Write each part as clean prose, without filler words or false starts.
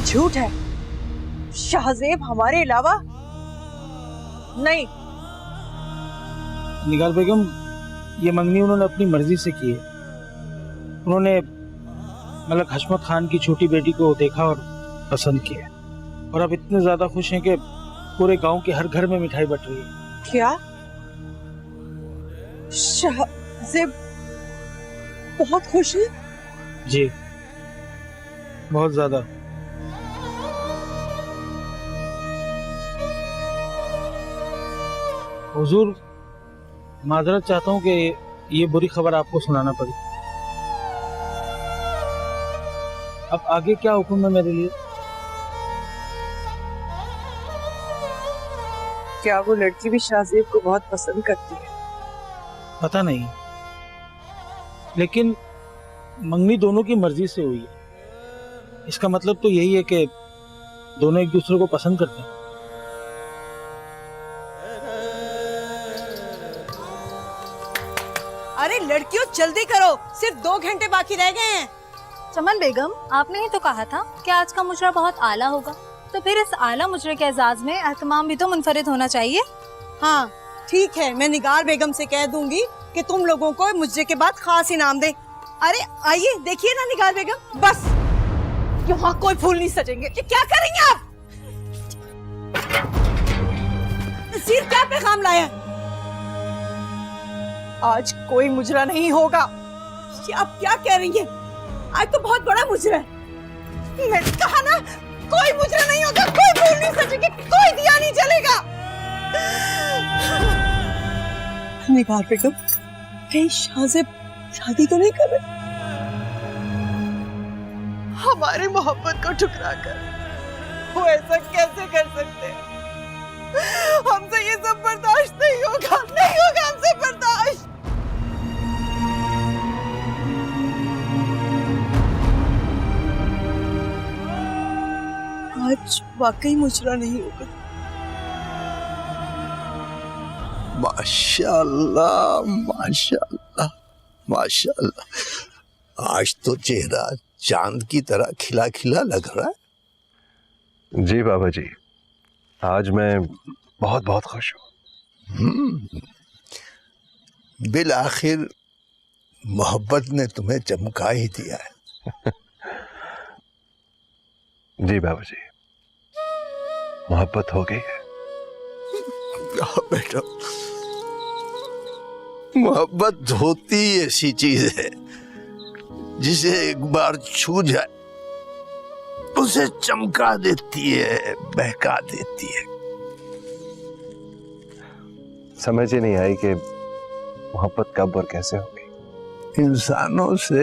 झूठ है। शाहजेब हमारे अलावा नहीं। निगार बेगम, ये मंगनी उन्होंने अपनी मर्जी से की है। उन्होंने मलक हशमत खान की छोटी बेटी को देखा और पसंद किया, और अब इतने ज्यादा खुश हैं कि पूरे गांव के हर घर में मिठाई बट रही है। क्या शाहजेब बहुत खुश है? जी, बहुत ज्यादा। हुजूर, माजरत चाहता हूँ कि ये बुरी खबर आपको सुनाना पड़ी। अब आगे क्या हुक्म है मेरे लिए? क्या वो लड़की भी शाहजेब को बहुत पसंद करती है? पता नहीं, लेकिन मंगनी दोनों की मर्जी से हुई है। इसका मतलब तो यही है कि दोनों एक दूसरे को पसंद करते हैं। अरे लड़कियों जल्दी करो, सिर्फ 2 घंटे बाकी रह गए हैं। चमन बेगम, आपने ही तो कहा था कि आज का मुजरा बहुत आला होगा, तो फिर इस आला मुजरे के एजाज में एहतमाम भी तो मुनफरिद होना चाहिए। हाँ ठीक है, मैं निगार बेगम से कह दूंगी कि तुम लोगों को मुजरे के बाद खास इनाम दे। अरे आइए देखिए ना निगार बेगम, बस यहाँ कोई फूल नहीं सजेंगे। ये क्या करेंगे आप? नसीर क्या पैगाम लाया? आज कोई मुजरा नहीं होगा। ये आप क्या कह रही हैं? आज तो बहुत बड़ा मुजरा है। मैंने कहा ना, कोई मुजरा नहीं होगा, कोई फूल नहीं सजेंगे, कोई दिया नहीं जलेगा। निगार बेगम, कहीं शाहजेब शादी तो नहीं कर रहे? हमारी मोहब्बत को ठुकरा कर वो ऐसा कैसे कर सकते हैं? हमसे ये सब बर्दाश्त नहीं होगा, नहीं होगा हमसे बर्दाश्त। आज वाकई मुजरा नहीं होगा। माशाअल्लाह, माशाअल्लाह, माशाअल्लाह। आज तो चेहरा चांद की तरह खिला खिला लग रहा है। जी बाबा जी, आज मैं बहुत बहुत खुश हूँ। बिल आखिर मोहब्बत ने तुम्हें चमका ही दिया है। जी बाबा जी, मोहब्बत हो गई है। बेटा, मोहब्बत होती ऐसी चीज है जिसे एक बार छू जाए उसे चमका देती है, बहका देती है। समझ ही नहीं आई कि मोहब्बत कब और कैसे होगी। इंसानों से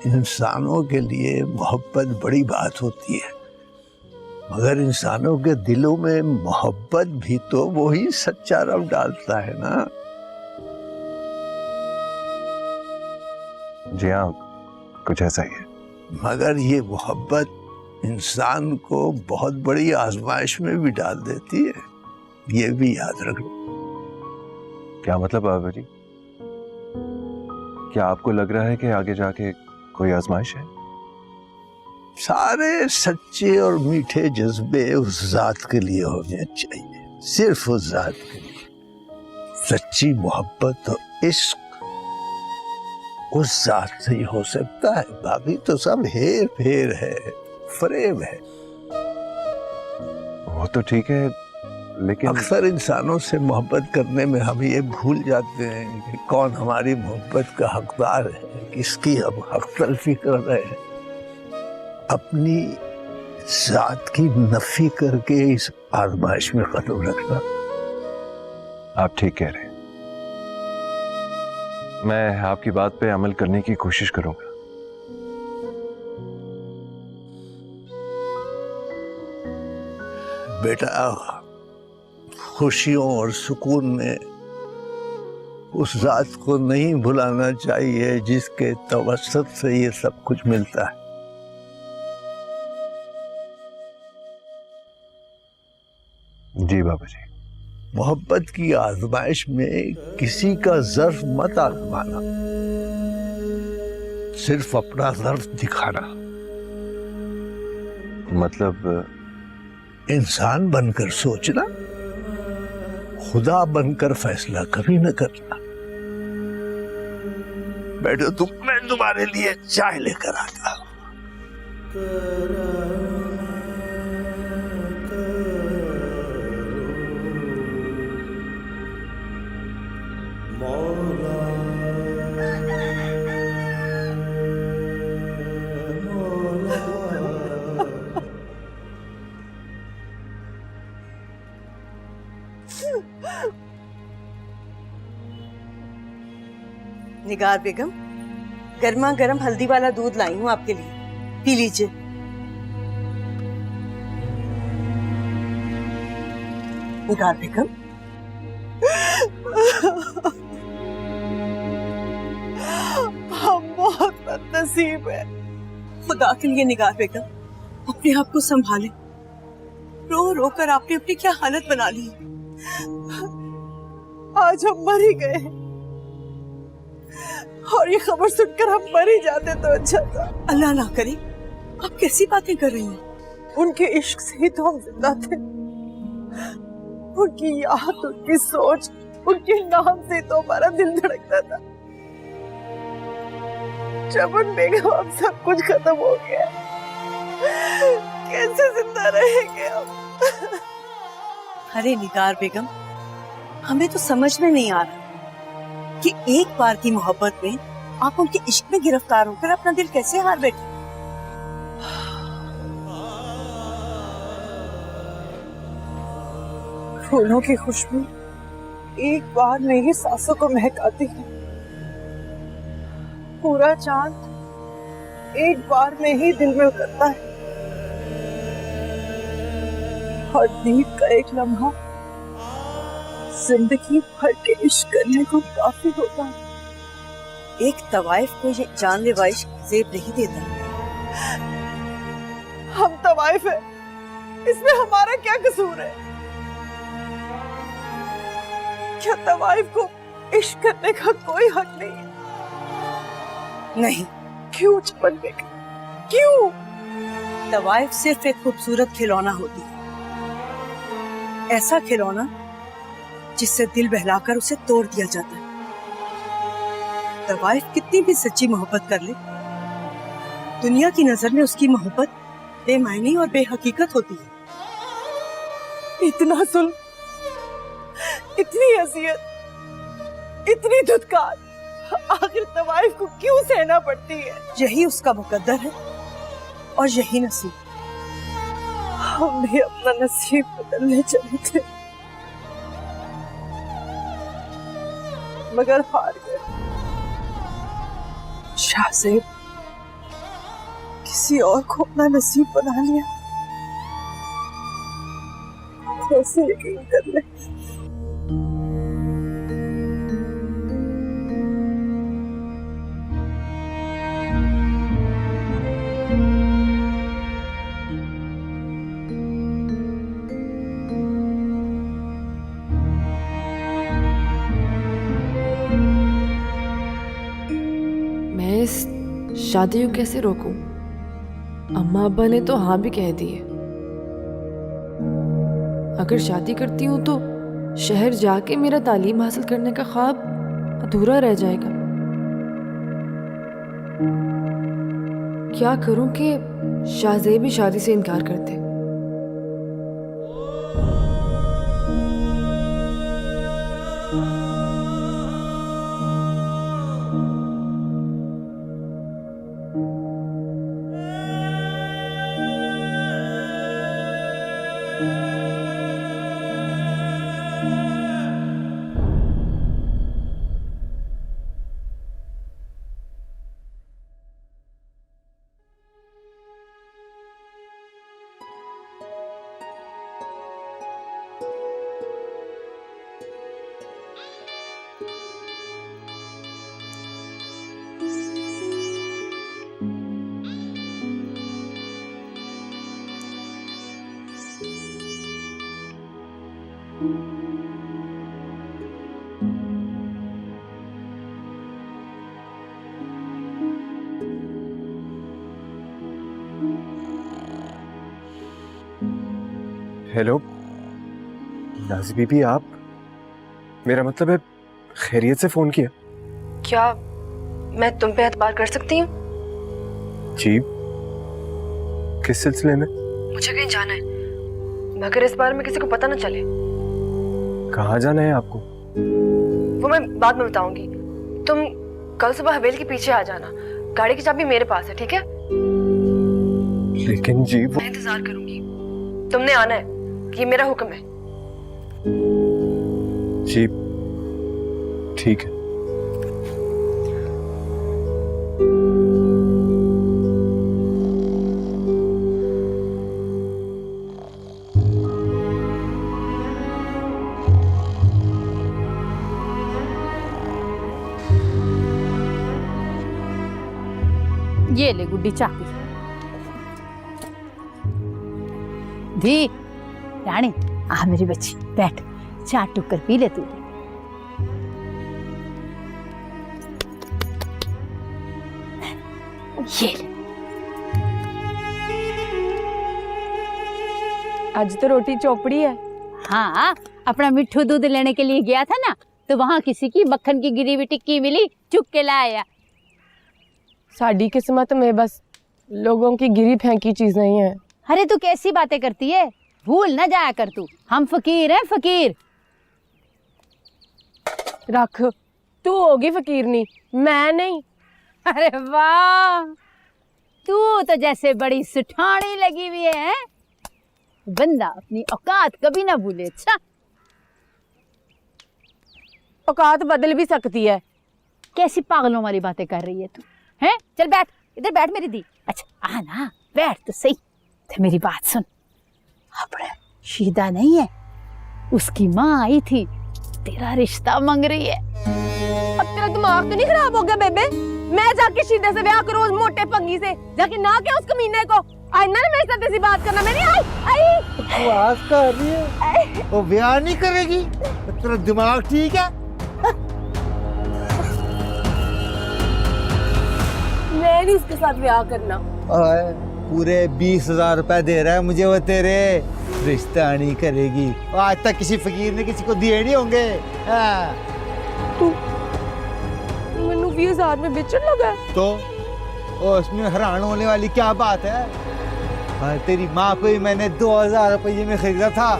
इंसानों के लिए मोहब्बत बड़ी बात होती है, मगर इंसानों के दिलों में मोहब्बत भी तो वही सच्चा रब डालता है ना। जी हाँ, कुछ ऐसा ही है। मगर ये मोहब्बत इंसान को बहुत बड़ी आजमाइश में भी डाल देती है, ये भी याद रख लो। क्या मतलब बाबा जी? क्या आपको लग रहा है कि आगे जाके कोई आजमाइश है? सारे सच्चे और मीठे जज्बे उस जात के लिए होने चाहिए, सिर्फ उस जात के लिए। सच्ची मोहब्बत और इश्क उस जात से ही हो सकता है, बाकी तो सब हेर फेर है, फरेब है। वो तो ठीक है, लेकिन अक्सर इंसानों से मोहब्बत करने में हम ये भूल जाते हैं कि कौन हमारी मोहब्बत का हकदार है, किसकी हम हक तलफी कर रहे हैं। अपनी जात की नफी करके इस आजमाइश में कदम रखना। आप ठीक कह रहे हैं। मैं आपकी बात पे अमल करने की कोशिश करूंगा। बेटा, खुशियों और सुकून में उस जात को नहीं भुलाना चाहिए जिसके तवस्सुत से ये सब कुछ मिलता है। जी बाबा जी। मोहब्बत की आजमाइश में किसी का ज़र्फ मत आजमाना, सिर्फ अपना ज़र्फ दिखाना। मतलब इंसान बनकर सोचना, खुदा बनकर फैसला कभी न करना। बैठो तुम, मैं तुम्हारे लिए चाय लेकर आता हूं। निगार बेगम, गर्मा गर्म हल्दी वाला दूध लाई हूँ आपके लिए, पी लीजिए। निगार बेगम, हम बहुत बदनसीब है। खुदा के लिए निगार बेगम, अपने आप को संभालें। रो रो कर आपने अपनी क्या हालत बना ली। आज हम मर ही गए और ये खबर सुनकर हम मर ही जाते तो अच्छा था। अल्लाह ना करे, आप कैसी बातें कर रही हैं? उनके इश्क से ही तो हम जिंदा थे। उनकी याद, उनकी सोच, उनके नाम से तो हमारा दिल धड़कता था। जब उन बेगम अब सब कुछ खत्म हो गया, कैसे जिंदा रहेंगे हम? अरे निगार बेगम, हमें तो समझ में नहीं आ रहा कि एक बार की मोहब्बत में आप उनके इश्क में गिरफ्तार होकर अपना दिल कैसे हार बैठे। फूलों की खुशबू एक बार में ही सांसों को महकाती है। पूरा चांद एक बार में ही दिल में उतरता है और नींद का एक लम्हा जिंदगी भर के इश्क करने को काफी होता है। एक तवाइफ को ये जानलेवा इश्क ज़ेब नहीं देता। हम तवाइफ है, इसमें हमारा क्या कसूर है? क्या तवाइफ को इश्क करने का कोई हक नहीं है? नहीं, क्यों चमन बेगम, क्यों? तवाइफ सिर्फ एक खूबसूरत खिलौना होती है, ऐसा खिलौना जिससे दिल बहलाकर उसे तोड़ दिया जाता है। तवाइफ कितनी भी सच्ची मोहब्बत कर ले, दुनिया की नजर में उसकी मोहब्बत बेमायने और बेहकीकत होती है। इतना जुल्म, इतनी अजियत, इतनी धुतकार आखिर तवाइफ को क्यों सहना पड़ती है? यही उसका मुकद्दर है और यही नसीब। हम भी अपना नसीब बदलने चले थे मगर हार गए। शाहज़ेब किसी और को अपना नसीब बना लिया। कैसे यकीन कर ले? मैं इस शादी को कैसे रोकूं? अम्मा अब्बा ने तो हाँ भी कह दिए। अगर शादी करती हूँ तो शहर जाके मेरा तालीम हासिल करने का ख्वाब अधूरा रह जाएगा। क्या करूं कि शाहज़ेब भी शादी से इनकार कर दे? हेलो नाज़ी बीबी, आप, मेरा मतलब है खैरियत से फोन किया? क्या मैं तुम पे एतबार कर सकती हूँ? जी, किस सिलसिले में? मुझे कहीं जाना है, मगर इस बारे में किसी को पता न चले। कहाँ जाना है आपको? वो मैं बाद में बताऊंगी। तुम कल सुबह हवेली के पीछे आ जाना, गाड़ी की चाबी मेरे पास है, ठीक है? लेकिन जी वो... मैं इंतजार करूंगी, तुमने आना है, ये मेरा हुक्म है। जी ठीक है। ये ले गुड्डी चाय पी। दी रानी, आ मेरी बच्ची बैठ, चाय टुक कर पी ले तू। ये ले। आज तो रोटी चौपड़ी है। हाँ, अपना मिठू दूध लेने के लिए गया था ना, तो वहाँ किसी की मक्खन की गिरी हुई टिक्की मिली, चुक के लाया। साड़ी किस्मत में बस लोगों की गिरी फेंकी चीज नहीं है। अरे तू कैसी बातें करती है, भूल ना जाया कर तू, हम फकीर हैं फकीर। रख, तू होगी फकीरनी, मैं नहीं। अरे वाह, तू तो जैसे बड़ी सुठानी लगी हुई है। बंदा अपनी औकात कभी ना भूले। अच्छा, औकात बदल भी सकती है। कैसी पागलों वाली बातें कर रही है तू, हैं? चल बैठ, इधर बैठ मेरी दी। अच्छा आ ना, बैठ तो सही। तो मेरी बात सुन, अपने शीदा नहीं है, उसकी माँ आई थी, तेरा रिश्ता मांग रही है। अब तेरा दिमाग तो नहीं खराब हो गया बेबे? मैं जाके शीदे से ब्याह करूं उस मोटे पंगी से, जाके ना क्या उस कमीने को। आईना ना मेरे साथ ऐसी बात करना। मैं नहीं आई। बकवास कर रही है, वो ब्याह नहीं करेगी? तेरा दिमाग ठीक है? मैं नहीं उसके साथ ब्याह करना। पूरे 20,000 रुपए दे रहा है मुझे वो तेरे, रिश्ता नहीं करेगी। आज तक किसी फकीर ने किसी को दिए नहीं होंगे। तू मैनू 20,000 में बेचन लगा तो उसमें हैरान होने वाली क्या बात है? तेरी माँ को ही मैंने 2,000 रुपये में खरीदा था।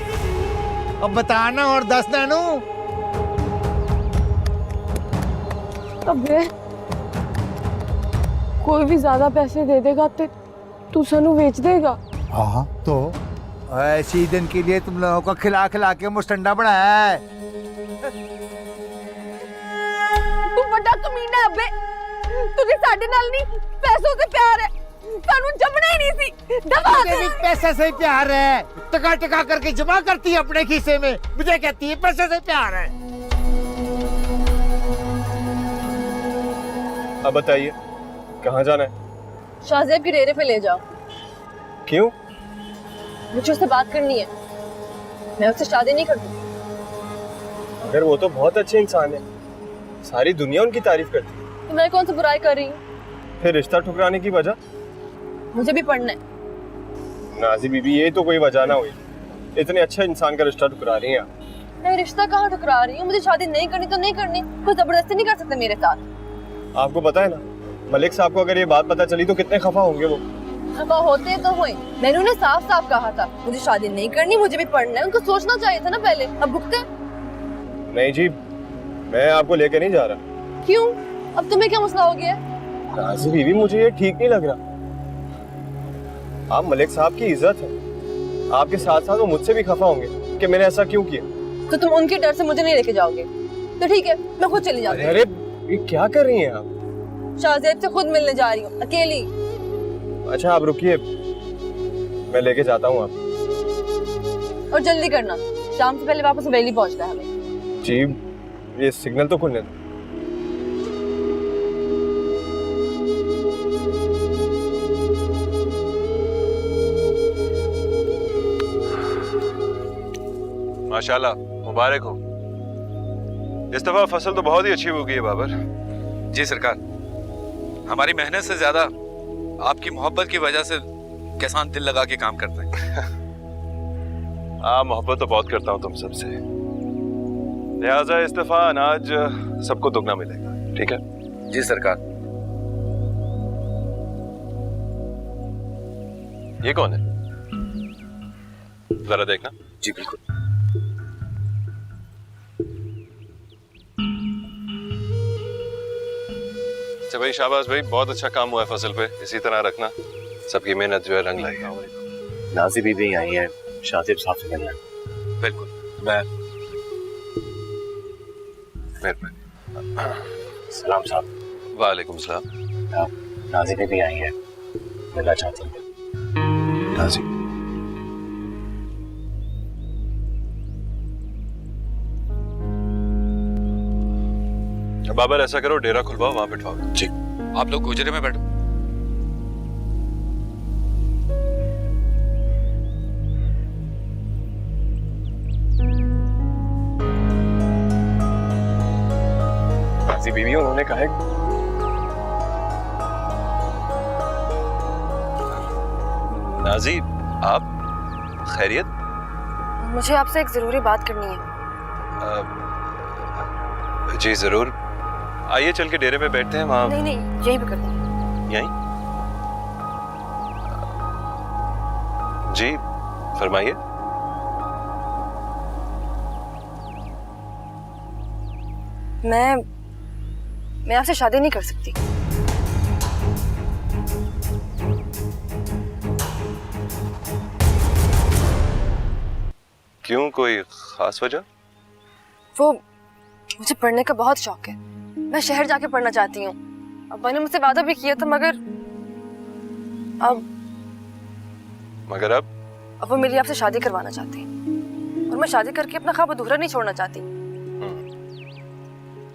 अब बताना और दस नानू। अबे कोई भी ज्यादा पैसे दे देगा तो तू सानू बेच देगा। हाँ तो ऐसी दिन के लिए तुम लोगों को खिला खिला के मुस्टंडा बनाया है। तू बड़ा कमीना है बे, तुझे साडे नाल नहीं पैसों से प्यार है, सानू जमना ही नहीं सी। दबा मुझे भी पैसे से प्यार है, टका टका करके जमा करती है अपने खीसे में, मुझे कहती है पैसे से प्यार है। अब बताइए कहाँ जाना है? शाहजेब की डेरे पे ले जाओ। क्यों? मुझे उससे बात करनी है, मैं उससे शादी नहीं करती। अगर वो तो बहुत अच्छे इंसान है, सारी दुनिया उनकी तारीफ करती है, तो मैं कौन सी बुराई कर रही हूँ? फिर रिश्ता ठुकराने की वजह? मुझे भी पढ़ना है। नाज़ी बीबी, ये तो कोई वजह ना हुई, इतने अच्छे इंसान का रिश्ता ठुकरा रही हैं आप। मैं रिश्ता कहाँ ठुकरा रही हूँ? मुझे शादी नहीं करनी तो नहीं करनी, कोई जबरदस्ती नहीं कर सकते मेरे साथ। आपको पता है ना, मलिक साहब को अगर ये बात पता चली तो कितने खफा होंगे वो। खफा होते तो हुए, मैंने उन्हें साफ साफ कहा था मुझे शादी नहीं करनी, मुझे भी पढ़ना है। उनको सोचना चाहिए था ना पहले, अब भुगते। नहीं जी, मैं आपको लेके नहीं जा रहा। क्यों? अब तुम्हें क्या मसला हो गया? नाज़ी बीबी, मुझे ये ठीक नहीं लग रहा। आप मलिक साहब की इज्जत है, आपके साथ साथ वो मुझसे भी खफा होंगे कि मैंने ऐसा क्यों किया। तो तुम उनके डर से मुझे नहीं लेके जाओगे तो ठीक है, मैं खुद चली जाऊंगी। अरे ये क्या कर रही हैं आप? शाहजेब से खुद मिलने जा रही हूँ, अकेली। अच्छा आप रुकिए, मैं लेके जाता हूँ आप। और जल्दी करना, शाम से पहले वापस हवेली पहुंचना है हमें। जी, ये सिग्नल तो खुलने दो। माशाल्लाह, मुबारक हो। इस दफा फसल तो बहुत ही अच्छी हो गई है बाबर। जी सरकार, हमारी मेहनत से ज्यादा आपकी मोहब्बत की वजह से किसान दिल लगा के काम करते हैं। मोहब्बत तो बहुत करता हूँ तुम सबसे, लिहाजा इस दफा अनाज सबको दुगना मिलेगा, ठीक है? जी सरकार। ये कौन है? जरा देखना। जी बिल्कुल। अच्छा भाई, शाबाश भाई, बहुत अच्छा काम हुआ है फसल पे, इसी तरह रखना, सबकी मेहनत जो है रंग लाएगा। नाजी बीबी आई है शातिब साहब से मिलना। बिल्कुल, मैं मेहरबानी। सलाम साहब। वालेकुम सलाम। नाजी बीबी आई है, मिलना चाहती हूँ। नाजी, बाबर ऐसा करो, डेरा खुलवाओ, वहां बैठवाओ। जी। आप लोग गुजरे में बैठो। नाजी बीबी उन्होंने कहा है नाजी, आप खैरियत? मुझे आपसे एक जरूरी बात करनी है। जी जरूर, आइए चल के डेरे पे बैठते हैं वहाँ। नहीं, यहीं पे करते हैं। यहीं? जी फरमाइए। मैं आपसे शादी नहीं कर सकती। क्यों, कोई खास वजह? वो मुझे पढ़ने का बहुत शौक है, मैं शहर जाके पढ़ना चाहती हूँ। अब्बा ने मुझसे वादा भी किया था, मगर अब वो मेरी आपसे शादी करवाना चाहती हैं, और मैं शादी करके अपना ख्वाब अधूरा नहीं छोड़ना चाहती।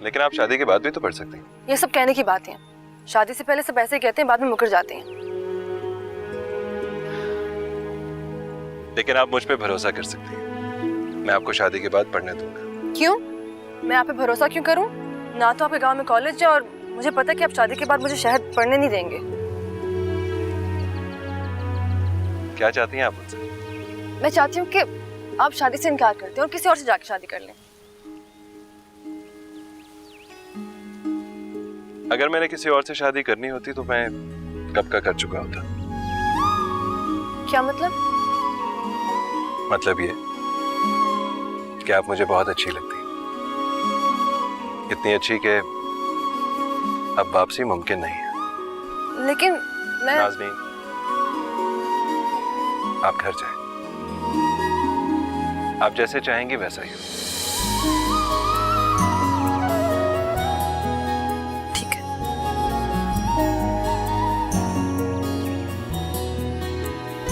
लेकिन आप शादी के बाद भी तो पढ़ सकते हैं। ये सब कहने की बातें हैं, शादी से पहले सब ऐसे ही कहते हैं, बाद में मुकर जाते हैं। लेकिन आप मुझ पे भरोसा कर सकती हैं, मैं आपको शादी के बाद पढ़ने दूंगा। क्यों? मैं आप पे भरोसा क्यों करूं? ना तो आपके गांव में कॉलेज है, और मुझे पता है कि आप शादी के बाद मुझे शहर पढ़ने नहीं देंगे। क्या चाहती हैं आप मुझसे? मैं चाहती हूँ कि आप शादी से इनकार करते हैं और किसी और से जाके शादी कर लें। अगर मैंने किसी और से शादी करनी होती तो मैं कब का कर चुका होता। क्या मतलब? मतलब ये कि आप मुझे बहुत अच्छी लगती हैं, इतनी अच्छी कि अब वापसी मुमकिन नहीं है। लेकिन मैं... नाज़नीन, आप घर जाएं, आप जैसे चाहेंगी वैसा ही हो। ठीक है।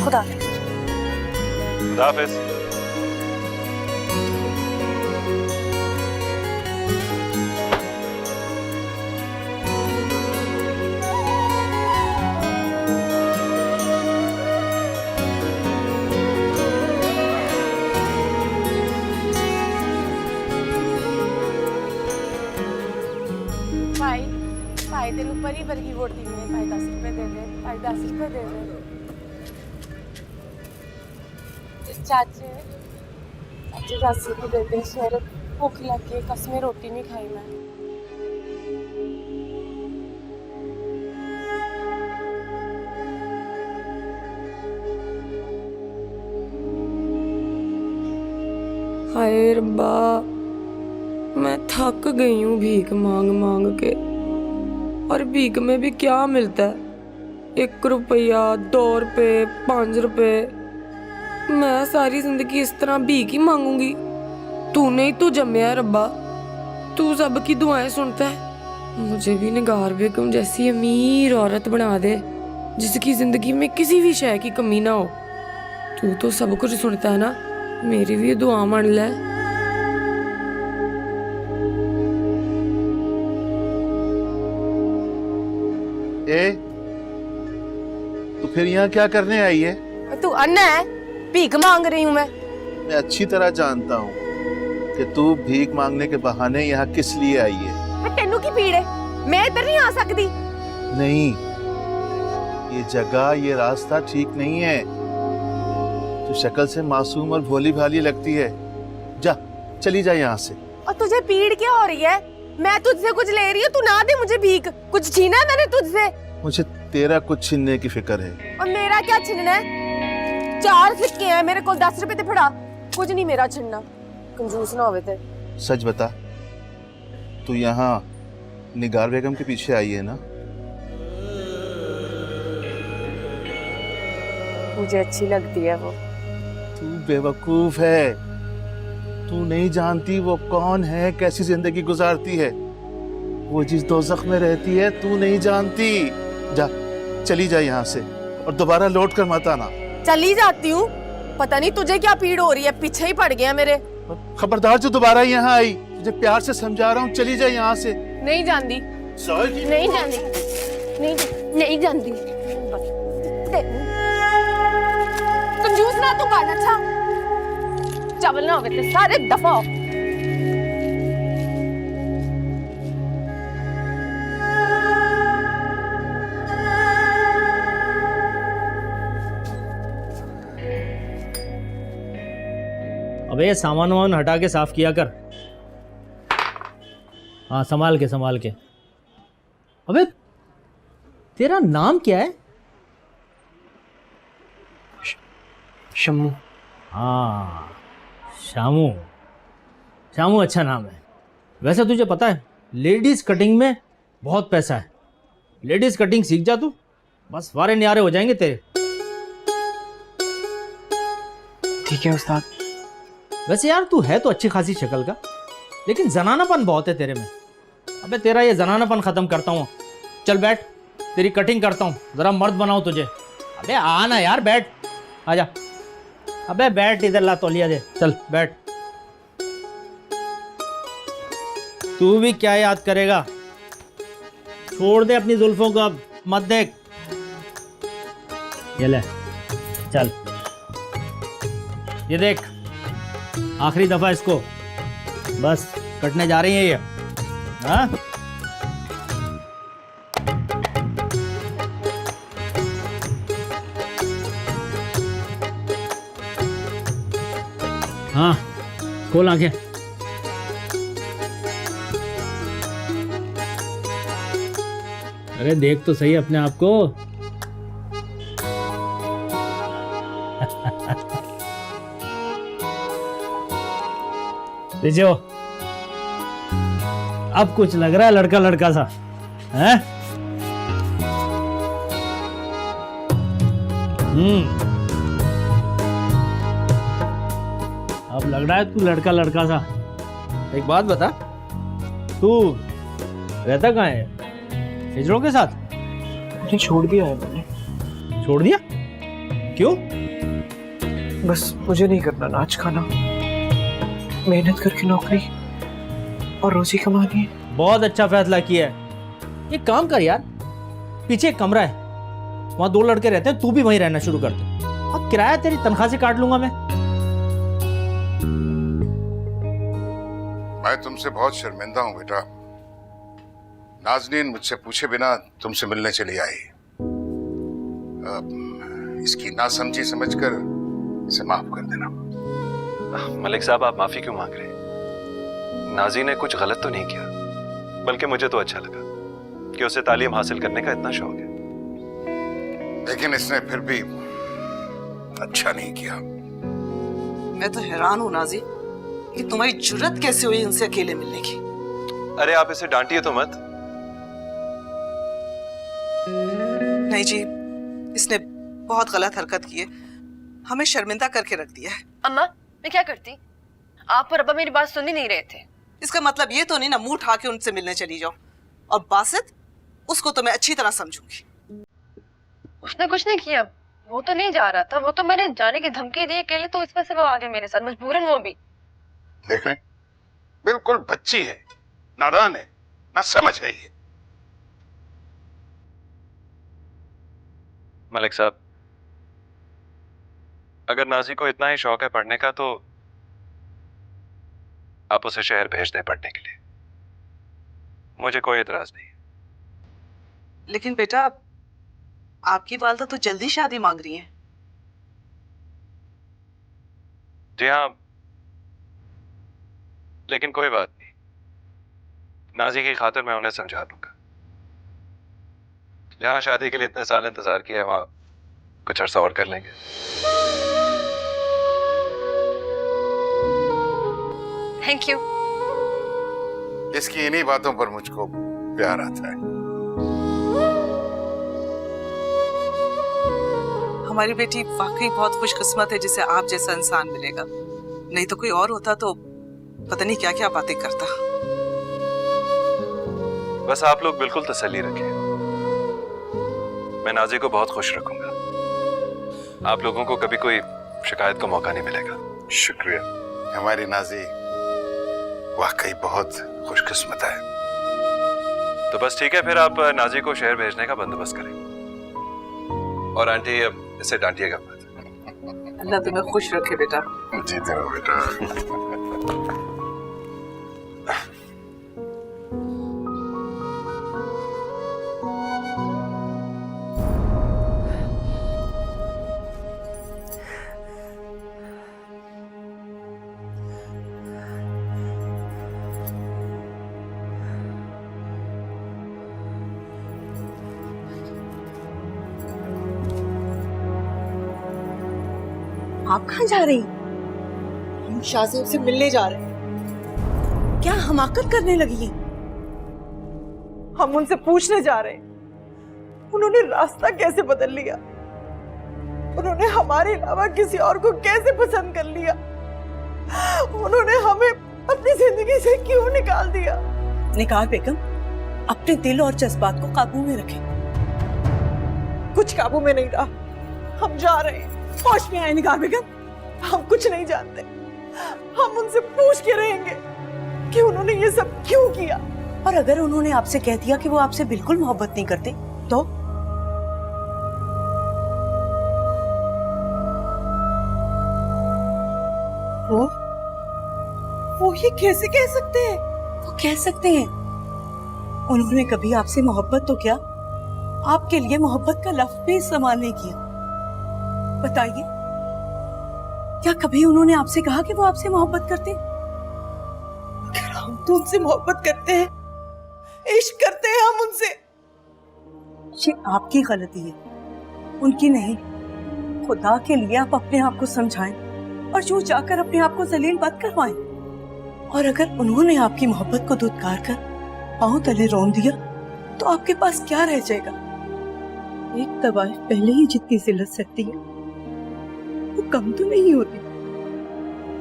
खुदा हाफिज़। खुदा हाफिज़। भाई तेन परी वर्गी वोट दी है, भाई 10 रुपए दे दे, भाई 10 रुपए दे दे। चाचे 10 रुपए दे दे, सवेरे भूख लग गई, कसमें रोटी नहीं खाई मैं। हाय रब्बा, मैं थक गई हूँ भीख मांग मांग के, और भीख में भी क्या मिलता है? 1 रुपया, 2 रुपए, 5 रुपए। मैं सारी जिंदगी इस तरह भीख ही मांगूंगी? तूने ही तो जम्या है रब्बा, तू सबकी दुआएं सुनता है। मुझे भी निगार बेगम जैसी अमीर औरत बना दे, जिसकी जिंदगी में किसी भी शय की कमी ना हो। तू तो सब कुछ सुनता है ना, मेरी भी दुआ मान ले। तो फिर यहाँ क्या करने आई है? तू अन्ना है, भीख मांग रही हूँ मैं मैं अच्छी तरह जानता हूँ कि तू भीख मांगने के बहाने यहाँ किस लिए आई है। तेनू की भीड़ है, मैं इधर नहीं आ सकती। नहीं, ये जगह, ये रास्ता ठीक नहीं है। तू तू शक्ल से मासूम और भोली भाली लगती है। जा, चली जा यहाँ से। और तुझे पीड़ क्या हो रही है? मैं तुझसे कुछ ले रही हूँ, तू ना दे मुझे भीख। कुछ छीना है मैंने तुझसे? मुझे तेरा कुछ छीनने की फिक्र है। और मेरा क्या छीनना है? 4 सिक्के हैं मेरे को, 10 रुपए ते फड़ा। कुछ नहीं मेरा छीनना, कंजूस ना होवे ते। सच बता, तू यहाँ निगार बेगम के पीछे आई है ना? मुझे अच्छी लगती है वो। तू बेवकूफ है, तू नहीं जानती वो कौन है, कैसी जिंदगी गुजारती है। वो जिस दोज़ख में रहती है तू नहीं जानती। जा, चली जा यहाँ से और दोबारा लौट कर मत आना। चली जाती हूँ। पता नहीं तुझे क्या पीड़ हो रही है, पीछे ही पड़ गया मेरे। खबरदार जो दोबारा यहाँ आई, तुझे प्यार से समझा रहा हूँ, चली जा यहाँ से। नहीं जानती, नहीं जानती, नहीं जानती। कंजूस ना तू कर। अच्छा चावल ना होवे सारे दफा हो। अबे ये सामान वामान हटा के साफ किया कर। हाँ संभाल के। अबे तेरा नाम क्या है? शम्मू। हाँ शामू अच्छा नाम है। वैसे तुझे पता है लेडीज कटिंग में बहुत पैसा है। लेडीज कटिंग सीख जा तू, बस वारे न्यारे हो जाएंगे तेरे। ठीक है उस्ताद। वैसे यार तू है तो अच्छी खासी शक्ल का, लेकिन जनानापन बहुत है तेरे में। अबे तेरा ये जनानापन खत्म करता हूँ। चल बैठ, तेरी कटिंग करता हूँ, जरा मर्द बनाऊँ तुझे। अबे आना यार, बैठ, आजा। अबे बैठ, इधर ला तौलिया दे, चल बैठ। तू भी क्या याद करेगा, छोड़ दे अपनी जुल्फों को, अब मत देख। ये ले, चल ये देख, आखिरी दफा इसको, बस कटने जा रही है ये। हाँ हाँ, खोल आंखें। अरे देख तो सही अपने आप को। जो अब कुछ लग रहा है लड़का लड़का सा है। अब लग रहा है तू लड़का लड़का सा। एक बात बता, तू रहता कहाँ है? हिजड़ों के साथ? नहीं, छोड़ दिया है मैंने। छोड़ दिया? क्यों? बस मुझे नहीं करना नाच खाना, मेहनत करके नौकरी और रोजी कमानी है। बहुत अच्छा फैसला किया है। एक काम कर यार, पीछे एक कमरा है, वहां 2 लड़के रहते हैं, तू भी वहीं रहना शुरू कर दे और किराया तेरी तनख्वाह से काट लूंगा मैं। मैं तुमसे बहुत शर्मिंदा हूं बेटा। नाज़नीन मुझसे पूछे बिना तुमसे मिलने चली आई। इसकी नासमझी समझकर इसे माफ कर देना। मलिक साहब, आप माफी क्यों मांग रहे हैं? नाजी ने कुछ गलत तो नहीं किया, बल्कि मुझे तो अच्छा लगा कि उसे तालीम हासिल करने का इतना शौक है। लेकिन इसने फिर भी अच्छा नहीं किया। मैं तो हैरान हूँ नाजी कि तुम्हारी जुर्रत कैसे हुई इनसे अकेले मिलने की। अरे आप इसे डांटिए तो मत। नहीं जी, इसने बहुत गलत हरकत की है, हमें शर्मिंदा करके रख दिया है। अम्मा मैं क्या करती, आप और अब्बा मेरी बात सुन ही नहीं रहे थे। इसका मतलब ये तो नहीं ना मुंह उठा के उनसे मिलने चली जाओ। और बासित, उसको तो मैं अच्छी तरह समझूंगी। उसने कुछ नहीं किया, वो तो नहीं जा रहा था, वो तो मैंने जाने की धमकी दी अकेले, तो इस वजह से वो आ गया मेरे साथ मजबूरन। वो भी देख रहे, बिल्कुल बच्ची है, नादान है, ना समझ है ये। मलिक साहब, अगर नाजी को इतना ही शौक है पढ़ने का तो आप उसे शहर भेज दें पढ़ने के लिए, मुझे कोई एतराज नहीं। लेकिन बेटा, आपकी वालदा तो जल्दी शादी मांग रही हैं। जी हाँ, लेकिन कोई बात नहीं, नाजी की खातिर मैं उन्हें समझा लूंगा। जहाँ शादी के लिए इतने साल इंतजार किया है वहां कुछ अर्सा और कर लेंगे। Thank you. इसकी इन्हीं बातों पर मुझको प्यार आता है। हमारी बेटी वाकई बहुत खुशकिस्मत है जिसे आप जैसा इंसान मिलेगा, नहीं तो कोई और होता तो पता नहीं क्या क्या बातें करता। बस आप लोग बिल्कुल तसल्ली रखें, मैं नाजी को बहुत खुश रखूंगा। आप लोगों को कभी कोई शिकायत का मौका नहीं मिलेगा। शुक्रिया। हमारी नाजी वाकई बहुत खुशकिस्मत है। तो बस ठीक है, फिर आप नाजी को शहर भेजने का बंदोबस्त करें। और आंटी अब इसे डांटिएगा मत। अल्लाह तुम्हें खुश रखे बेटा। जीते रहो बेटा। आप कहाँ जा रही? हम शाहजेब से मिलने जा रहे हैं। क्या हमाकत करने लगी है? हम उनसे पूछने जा रहे हैं उन्होंने रास्ता कैसे बदल लिया, उन्होंने हमारे अलावा किसी और को कैसे पसंद कर लिया, उन्होंने हमें अपनी जिंदगी से क्यों निकाल दिया। निगार बेगम, अपने दिल और जज्बात को काबू में रखें। कुछ काबू में नहीं रहा, हम जा रहे हैं। होश में आए निगार बेगम। हम कुछ नहीं जानते, हम उनसे पूछ के रहेंगे कि उन्होंने ये सब क्यों किया। और अगर उन्होंने आपसे कह दिया कि वो आपसे बिल्कुल मोहब्बत नहीं करते तो? वो ये कैसे कह सकते हैं? वो कह सकते हैं। उन्होंने कभी आपसे मोहब्बत तो क्या, आपके लिए मोहब्बत का लफ्ज भी इस्तेमाल नहीं किया। बताइए, क्या कभी उन्होंने आपसे कहा कि वो आपसे मोहब्बत करते? अगर हम तो उनसे मोहब्बत करते हैं, इश्क करते हैं हम उनसे। ये आपकी गलती है, उनकी नहीं। खुदा के लिए आप अपने आप को समझाएं और जो जाकर अपने आप को जलील मत करवाएं। और अगर उन्होंने आपकी मोहब्बत को धुतकार कर पांव तले रोन दिया तो आपके पास क्या रह जाएगा? एक तवाइफ पहले ही जितनी जिल्लत सकती है वो कम तो नहीं होती।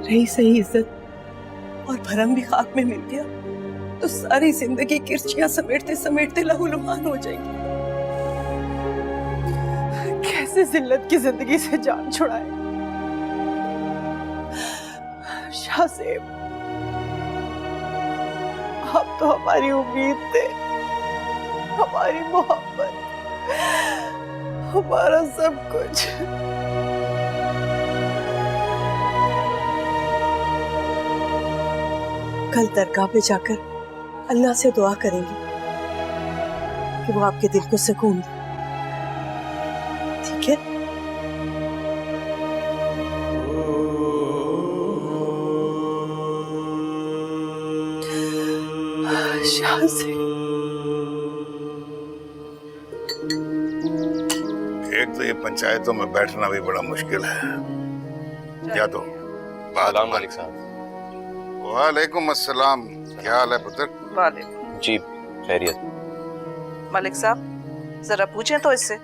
रही सही इज्जत और भरम भी खाक में मिल गया तो सारी जिंदगी किरचियां समेटते समेटते लहूलुहान हो जाएगी। कैसे जिल्लत की जिंदगी से जान छुड़ाए। शाहजेब, आप तो हमारी उम्मीद थे, हमारी मोहब्बत, हमारा सब कुछ। कल दरगाह पे जाकर अल्लाह से दुआ करेंगे कि वो आपके दिल को सुकून दे। ठीक है? एक तो ये पंचायतों में बैठना भी बड़ा मुश्किल है। क्या तो बात मालिक साहब। वालेकुम अस्सलाम। क्या हाल है पुत्र? वालेकुम। जी खैरियत। मलिक साहब, जरा पूछें तो इससे,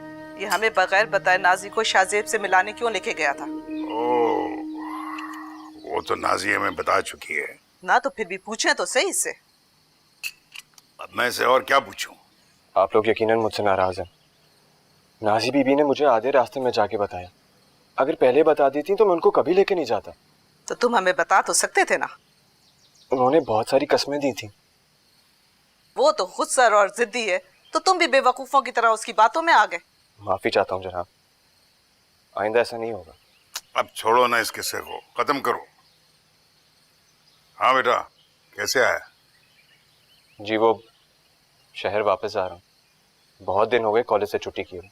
ये हमें बगैर बताए नाजी को शाहजेब से मिलाने क्यों लेके गया था? ओ, वो तो नाजी हमें बता चुकी है ना, तो फिर भी पूछें तो सही इससे। अब मैं इसे और क्या पूछूं? आप लोग यकीनन मुझसे नाराज हैं। नाजी बीबी ने मुझे आधे रास्ते में जाके बताया। अगर पहले बता दी थी तो मैं उनको कभी लेके नहीं जाता। तो तुम हमें बता तो सकते थे ना। उन्होंने बहुत सारी कस्में दी थी। वो तो खुदसर और जिद्दी है, तो तुम भी बेवकूफों की तरह उसकी बातों में आ गए। माफी चाहता हूँ जनाब, आइंदा ऐसा नहीं होगा। अब छोड़ो ना इस किस्से को, खत्म करो। हाँ बेटा, कैसे आया? जी वो शहर वापस आ रहा हूँ, बहुत दिन हो गए कॉलेज से छुट्टी की हुई।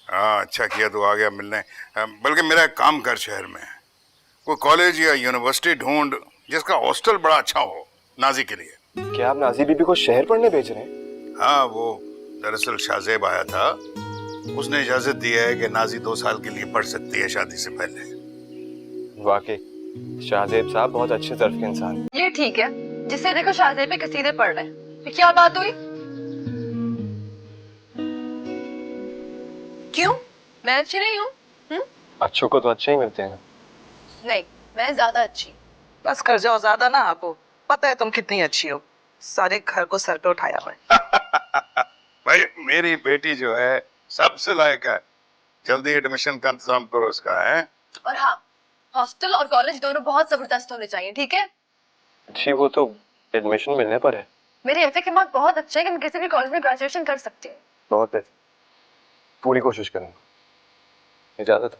हाँ अच्छा किया, तो आ गया मिलने। बल्कि मेरा एक काम कर शहर में, कोई कॉलेज या यूनिवर्सिटी ढूंढ जिसका हॉस्टल बड़ा अच्छा हो नाजी के लिए। क्या आप नाजी बीबी को शहर पढ़ने भेज रहे हैं? हाँ, वो दरअसल शाहजेब आया था, उसने इजाजत दी है कि नाजी 2 साल के लिए पढ़ सकती है शादी से पहले। वाकई शाहजेब साहब बहुत अच्छे तरफ के इंसान हैं। ये ठीक है, जिससे देखो शाहजेब पे कसीदे पढ़ रहे हैं। फिर क्या बात हुई? क्यों? मैं अच्छी नहीं हूँ? अच्छों को तो अच्छे ही मिलते हैं। नहीं, मैं ज्यादा अच्छी। बस कर जाओ, ज्यादा ना आपको पता है तुम कितनी अच्छी हो, सारे घर को सर पे उठाया हुआ है। भाई मेरी बेटी जो है सबसे लायक है, जल्दी एडमिशन का इंतजाम करो उसका है। और हाँ, हॉस्टल और कॉलेज दोनों बहुत जबरदस्त होने चाहिए, ठीक है? जी वो तो एडमिशन मिलने पर है। मेरे एफए के मार्क बहुत अच्छे हैं कि मैं किसी भी कॉलेज में ग्रेजुएशन कर सकती हूँ। बहुत है, पूरी कोशिश करूंगा। इजाजत।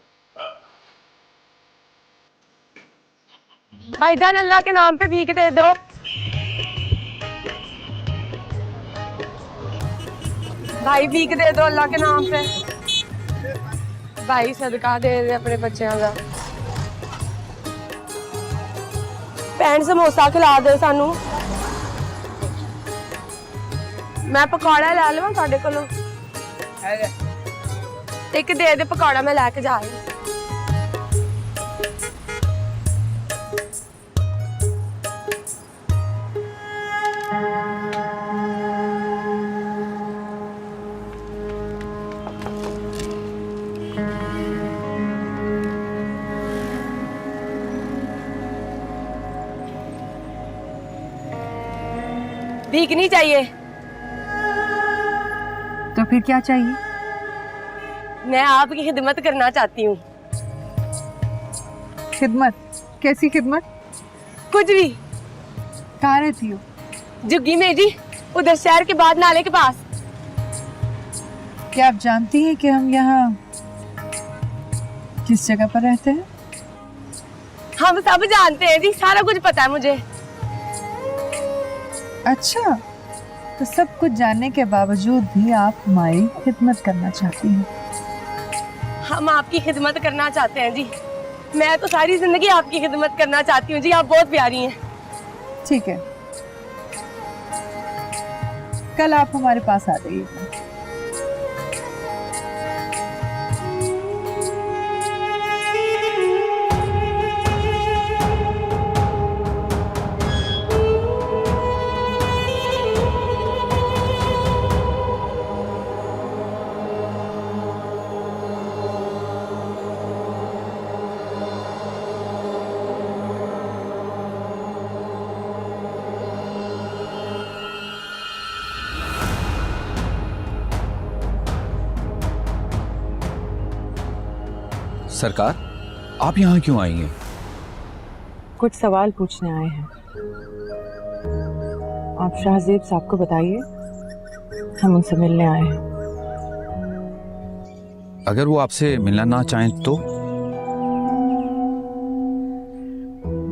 भाईजान अल्लाह के नाम पे भीख दे दो। भाई भीख दे दो अल्लाह के नाम पे। भाई सदका दे दे अपने बच्चों का। भैन समोसा खिला दे सानू। मैं पकौड़ा लै लवां तुहाडे कोलों? एक दे दे पकौड़ा, मैं लैके जा रही। भीख नहीं चाहिए तो फिर क्या चाहिए? मैं आपकी खिदमत करना चाहती हूँ। खिदमत? कैसी खिदमत? कुछ भी। कहाँ रहती हो? जुग्गी में जी, उधर शहर के बाद नाले के पास। क्या आप जानती हैं कि हम यहाँ किस जगह पर रहते हैं? हम सब जानते हैं जी, सारा कुछ पता है मुझे। अच्छा, तो सब कुछ जानने के बावजूद भी आप हमारी खिदमत करना चाहती हैं? हम आपकी खिदमत करना चाहते हैं जी। मैं तो सारी जिंदगी आपकी खिदमत करना चाहती हूँ जी, आप बहुत प्यारी हैं। ठीक है, कल आप हमारे पास आ जाइएगा। सरकार, आप यहाँ क्यों आई हैं? कुछ सवाल पूछने आए हैं। आप शाहजेब साहब को बताइए, हम उनसे मिलने आए हैं। अगर वो आपसे मिलना ना चाहें तो?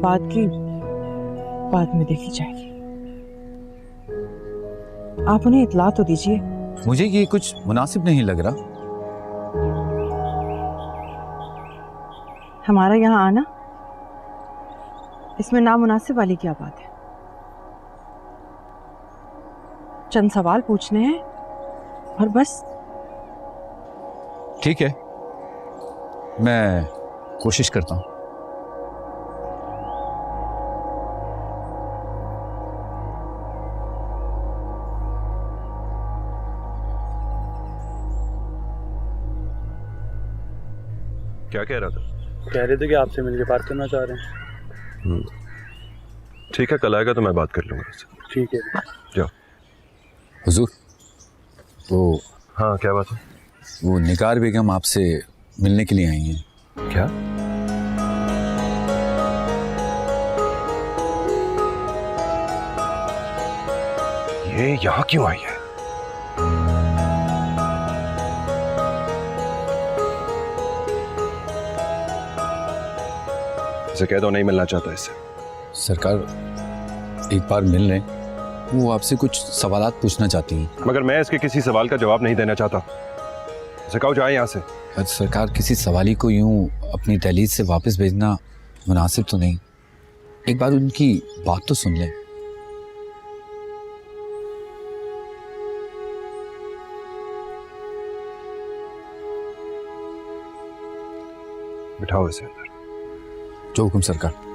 बात की बाद में देखी जाएगी। आप उन्हें इत्तला तो दीजिए। मुझे ये कुछ मुनासिब नहीं लग रहा। हमारा यहाँ आना, इसमें नामुनासिब वाली क्या बात है? चंद सवाल पूछने हैं और बस। ठीक है, मैं कोशिश करता हूँ। क्या कह रहा था? कह रहे थे कि आपसे मिलके बात करना चाह रहे हैं। ठीक है, कल आएगा तो मैं बात कर लूंगा उससे। ठीक है, जाओ। हुजूर, वो हाँ, क्या बात है? वो निगार बेगम आपसे मिलने के लिए आई हैं। क्या? ये यहाँ क्यों आई है? इसे कह दो नहीं मिलना चाहता इससे। सरकार, एक बार मिल लें, वो आपसे कुछ सवालात पूछना चाहती हैं। मगर मैं इसके किसी सवाल का जवाब नहीं देना चाहता। इसे कहो जाए यहाँ से। सरकार, किसी सवाली को यूं अपनी दहलीज से वापस भेजना मुनासिब तो नहीं, एक बार उनकी बात तो सुन ले। बिठाओ इसे अंदर। जो हुक्म सरकार।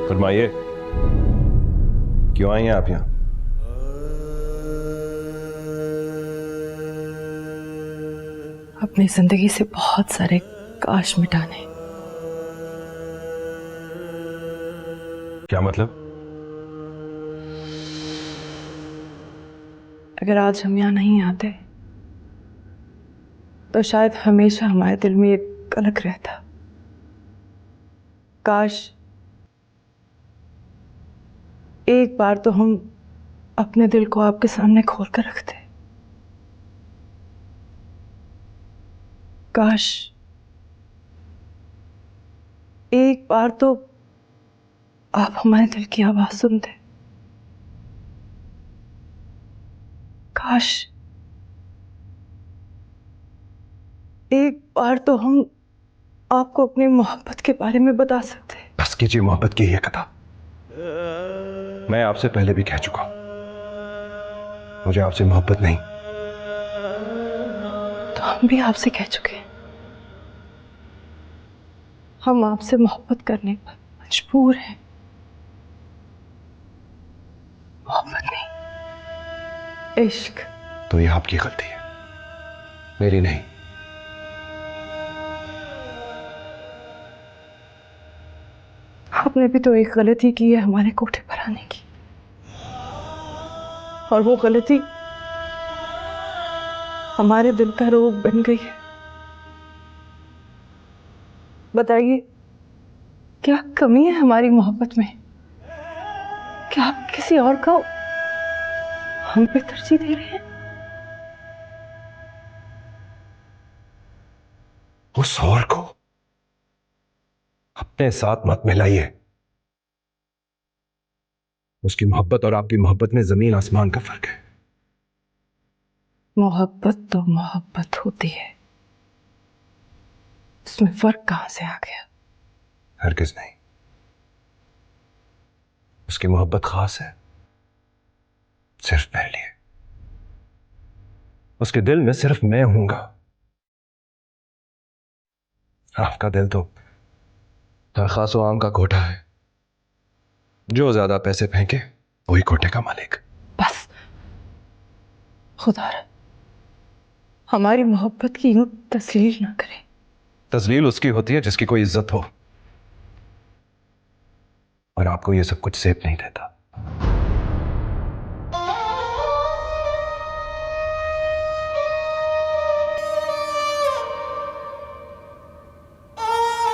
फरमाइए, क्यों आई हैं आप यहाँ? अपनी जिंदगी से बहुत सारे काश मिटाने। क्या मतलब? अगर आज हम यहाँ नहीं आते तो शायद हमेशा हमारे दिल में एक कलक रहता। काश एक बार तो हम अपने दिल को आपके सामने खोल कर रखते। काश एक बार तो आप हमारे दिल की आवाज सुनते। काश एक बार तो हम आपको अपनी मोहब्बत के बारे में बता सकते। बस कीजिए मोहब्बत की यह कथा। मैं आपसे पहले भी कह चुका हूं, मुझे आपसे मोहब्बत नहीं। तो हम भी आपसे कह चुके हैं, हम आपसे मोहब्बत करने पर मजबूर हैं। मोहब्बत नहीं, इश्क। तो ये आपकी गलती है, मेरी नहीं। आपने भी तो एक गलती की है हमारे कोठे पर आने की, और वो गलती हमारे दिल का रोग बन गई है। बताइए क्या कमी है हमारी मोहब्बत में? क्या आप किसी और को हम पे तरजीह दे रहे हैं? उस और को अपने साथ मत मिलाइए। उसकी मोहब्बत और आपकी मोहब्बत में जमीन आसमान का फर्क है। मोहब्बत तो मोहब्बत होती है, इसमें फर्क कहां से आ गया? हरगिज़ नहीं। उसकी मोहब्बत खास है, सिर्फ मेरे लिए। उसके दिल में सिर्फ मैं हूंगा। आपका दिल तो खासो आम का कोठा है, जो ज्यादा पैसे फेंके वही कोठे का मालिक। बस खुदा हमारी मोहब्बत की यूं तस्लील ना करें। तस्लील उसकी होती है जिसकी कोई इज्जत हो, और आपको ये सब कुछ सेप नहीं देता।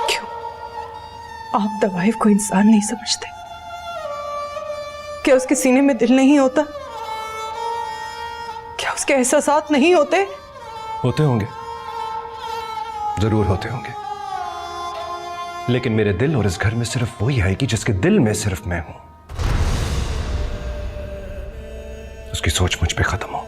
क्यों आप दवाइफ को इंसान नहीं समझते? क्या उसके सीने में दिल नहीं होता? क्या उसके एहसासात नहीं होते? होते होंगे, जरूर होते होंगे, लेकिन मेरे दिल और इस घर में सिर्फ वही आएगी जिसके दिल में सिर्फ मैं हूं। उसकी सोच मुझ पे खत्म हो।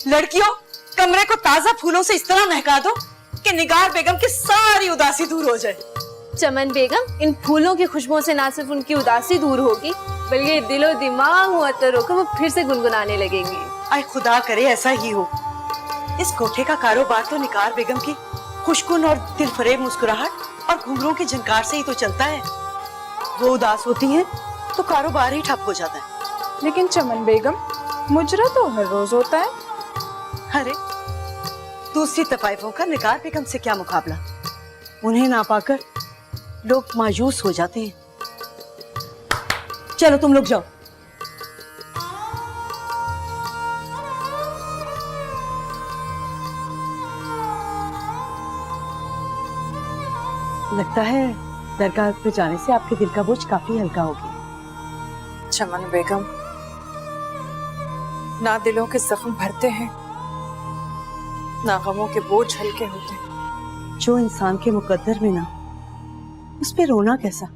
लड़कियों, कमरे को ताजा फूलों से इस तरह महका दो कि निगार बेगम की सारी उदासी दूर हो जाए। चमन बेगम, इन फूलों की खुशबुओं से ना सिर्फ उनकी उदासी दूर होगी, बल्कि दिलो दिमाग हुआ तो रोकर वो फिर से गुनगुनाने लगेंगी। आए खुदा करे ऐसा ही हो। इस कोठे का कारोबार तो निगार बेगम की खुशकुन और दिलफरेब मुस्कुराहट और घुंघरों की झंकार से ही तो चलता है। वो उदास होती हैं तो कारोबार ही ठप हो जाता है। लेकिन चमन बेगम, मुजरा तो हर रोज होता है। अरे दूसरी तफाइफों का निगार बेगम से क्या मुकाबला। उन्हें ना पाकर लोग मायूस हो जाते हैं। चलो तुम लोग जाओ। लगता है दरगाह पे जाने से आपके दिल का बोझ काफी हल्का हो गया। चमन बेगम, ना दिलों के जख्म भरते हैं, ना गमों के बोझ हल्के होते हैं। जो इंसान के मुकद्दर में ना, उस पे रोना कैसा।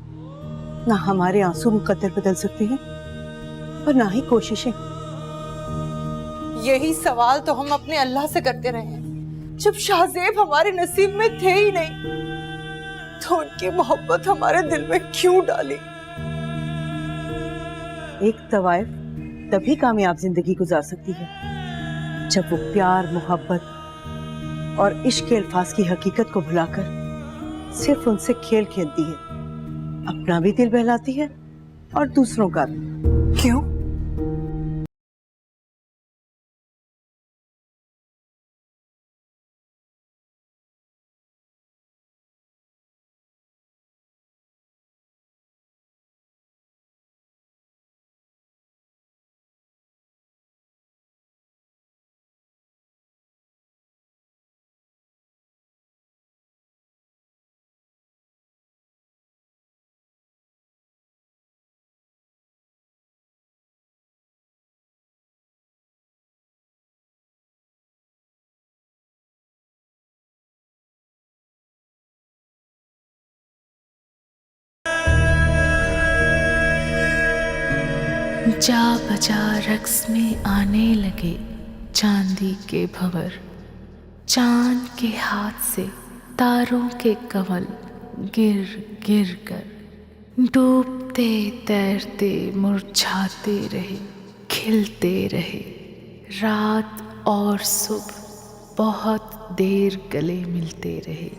ना हमारे आंसू मुकद्दर बदल सकते हैं और ना ही कोशिशें। यही सवाल तो हम अपने अल्लाह से करते रहे हैं। जब शाहजेब हमारे नसीब में थे ही नहीं तो उनकी मोहब्बत हमारे दिल में क्यों डाली। एक तवाइफ तभी कामयाब जिंदगी गुजार सकती है जब वो प्यार, मोहब्बत और इश्क के अल्फाज की हकीकत को भुलाकर सिर्फ उनसे खेल खेलती है। अपना भी दिल बहलाती है और दूसरों का भी। क्यों? जा बजा रक्स में आने लगे चांदी के भंवर, चांद के हाथ से तारों के कंवल गिर गिर कर डूबते तैरते मुरझाते रहे, खिलते रहे। रात और सुबह बहुत देर गले मिलते रहे।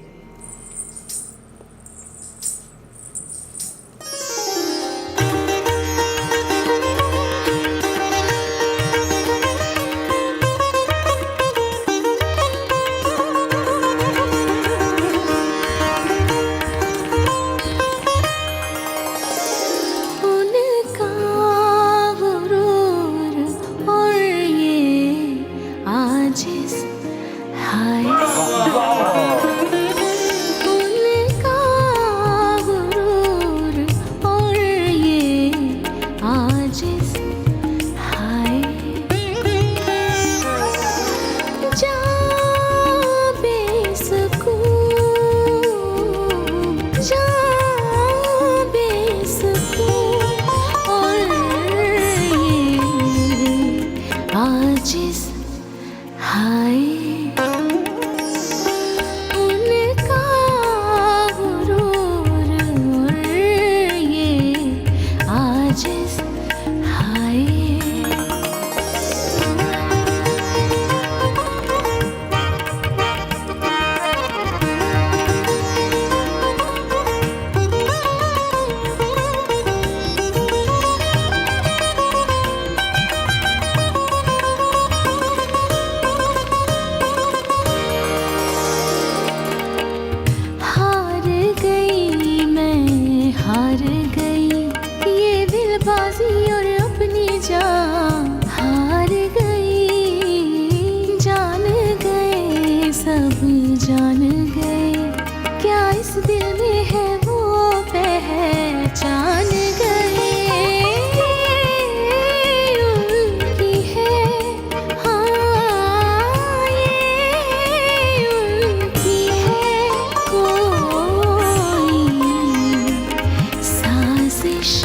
साजिश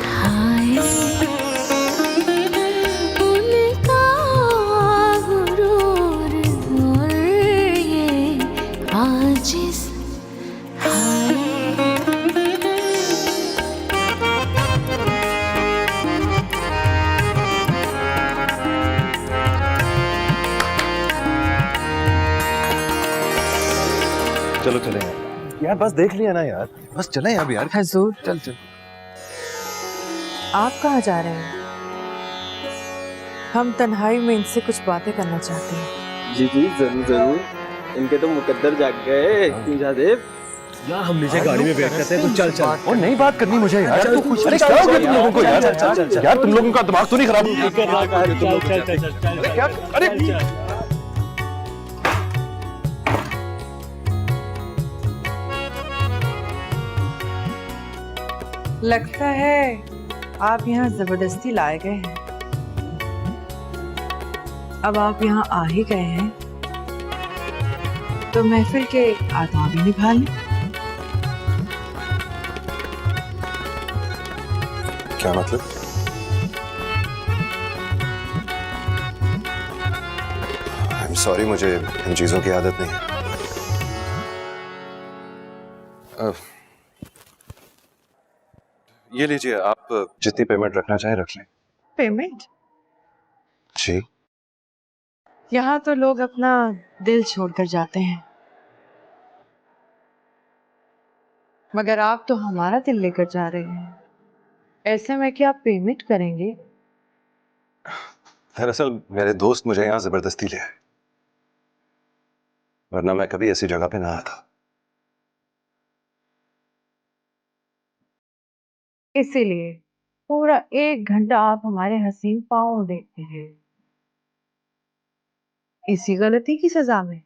हाय चलो चले यार बस देख लिया ना यार, बस चले अब यार। हजूर, चल चल। आप कहाँ जा रहे हैं? हम तन्हाई में इनसे कुछ बातें करना चाहते हैं। जी जी जरूर जरूर, इनके तो मुकद्दर जाग गए शाहजेब। यार हम नीचे गाड़ी में बैठ करते हैं, तू चल चल। और नई बात करनी मुझे यार, तू खुश अरे क्या हो गया तुम लोगों को यार? यार तुम लोगों का दिमाग तो नहीं खराब? क्या अरे लगता है आप यहाँ जबरदस्ती लाए गए हैं। अब आप यहाँ आ ही गए हैं तो महफिल के आदाब ही निभा लें। क्या मतलब? आई एम सॉरी, मुझे इन चीजों की आदत नहीं है। ये लीजिए, आप जितनी पेमेंट रखना चाहे रख लें। पेमेंट? जी। यहाँ तो लोग अपना दिल छोड़कर जाते हैं, मगर आप तो हमारा दिल लेकर जा रहे हैं। ऐसे में क्या आप पेमेंट करेंगे? दरअसल मेरे दोस्त मुझे यहाँ जबरदस्ती ले आए, वरना मैं कभी ऐसी जगह पे ना आता। इसीलिए पूरा 1 घंटा आप हमारे हसीन पाँव देखते हैं, इसी गलती की सजा में।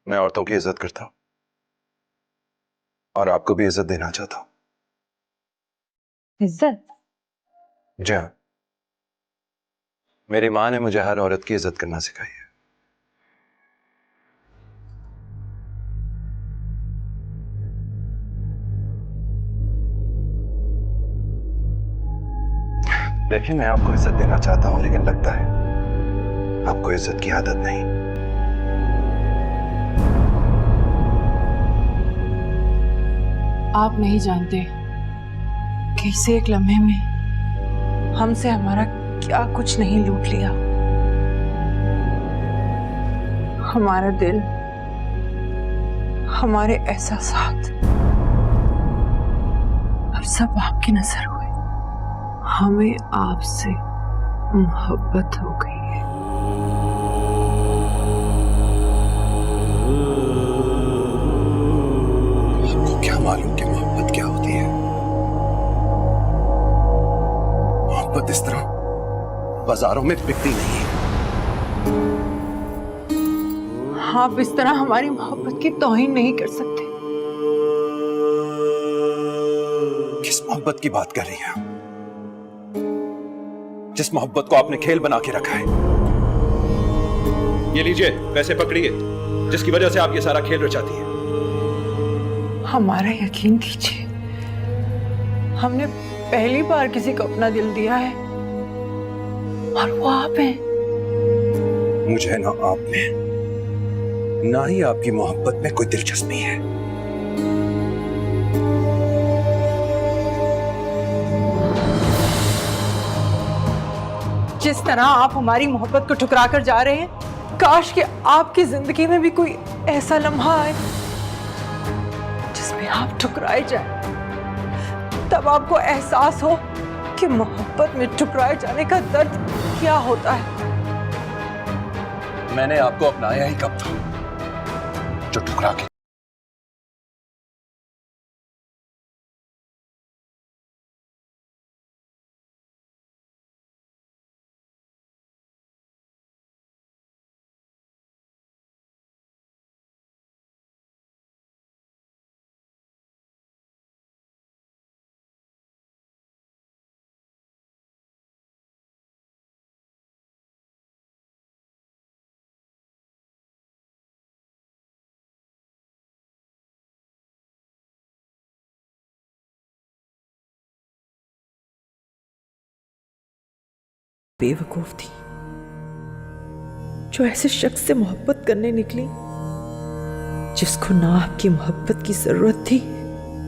मैं औरतों की इज्जत करता हूँ और आपको भी इज्जत देना चाहता हूँ। इज्जत? जी हाँ, मेरी माँ ने मुझे हर औरत की इज्जत करना सिखाई है। देखिए, मैं आपको इज्जत देना चाहता हूँ, लेकिन लगता है आपको इज्जत की आदत नहीं। आप नहीं जानते कि इस एक लम्हे में हमसे हमारा क्या कुछ नहीं लूट लिया। हमारा दिल, हमारे एहसासात, अब सब आपकी नजर हुए। हमें आपसे मोहब्बत हो गई है। आपको क्या मालूम कि मोहब्बत क्या होती है? मोहब्बत इस तरह बाजारों में बिकती नहीं है। आप इस तरह हमारी मोहब्बत की तौहीन नहीं कर सकते। किस मोहब्बत की बात कर रही हैं? जिस मोहब्बत को आपने खेल बना के रखा है। ये लीजिए पैसे पकड़िए, जिसकी वजह से आप ये सारा खेल रचाती है। हमारा यकीन कीजिए, हमने पहली बार किसी को अपना दिल दिया है और वो आप हैं। मुझे ना आप में, ना ही आपकी मोहब्बत में कोई दिलचस्पी है। जिस तरह आप हमारी मोहब्बत को ठुकरा कर जा रहे हैं, काश कि आपकी जिंदगी में भी कोई ऐसा लम्हा आए जिसमें आप ठुकराए जाए। तब आपको एहसास हो कि मोहब्बत में ठुकराए जाने का दर्द क्या होता है। मैंने आपको अपनाया ही कब था जो ठुकरा के बेवकूफ थी जो ऐसे शख्स से मोहब्बत करने निकली जिसको ना आपकी मोहब्बत की जरूरत थी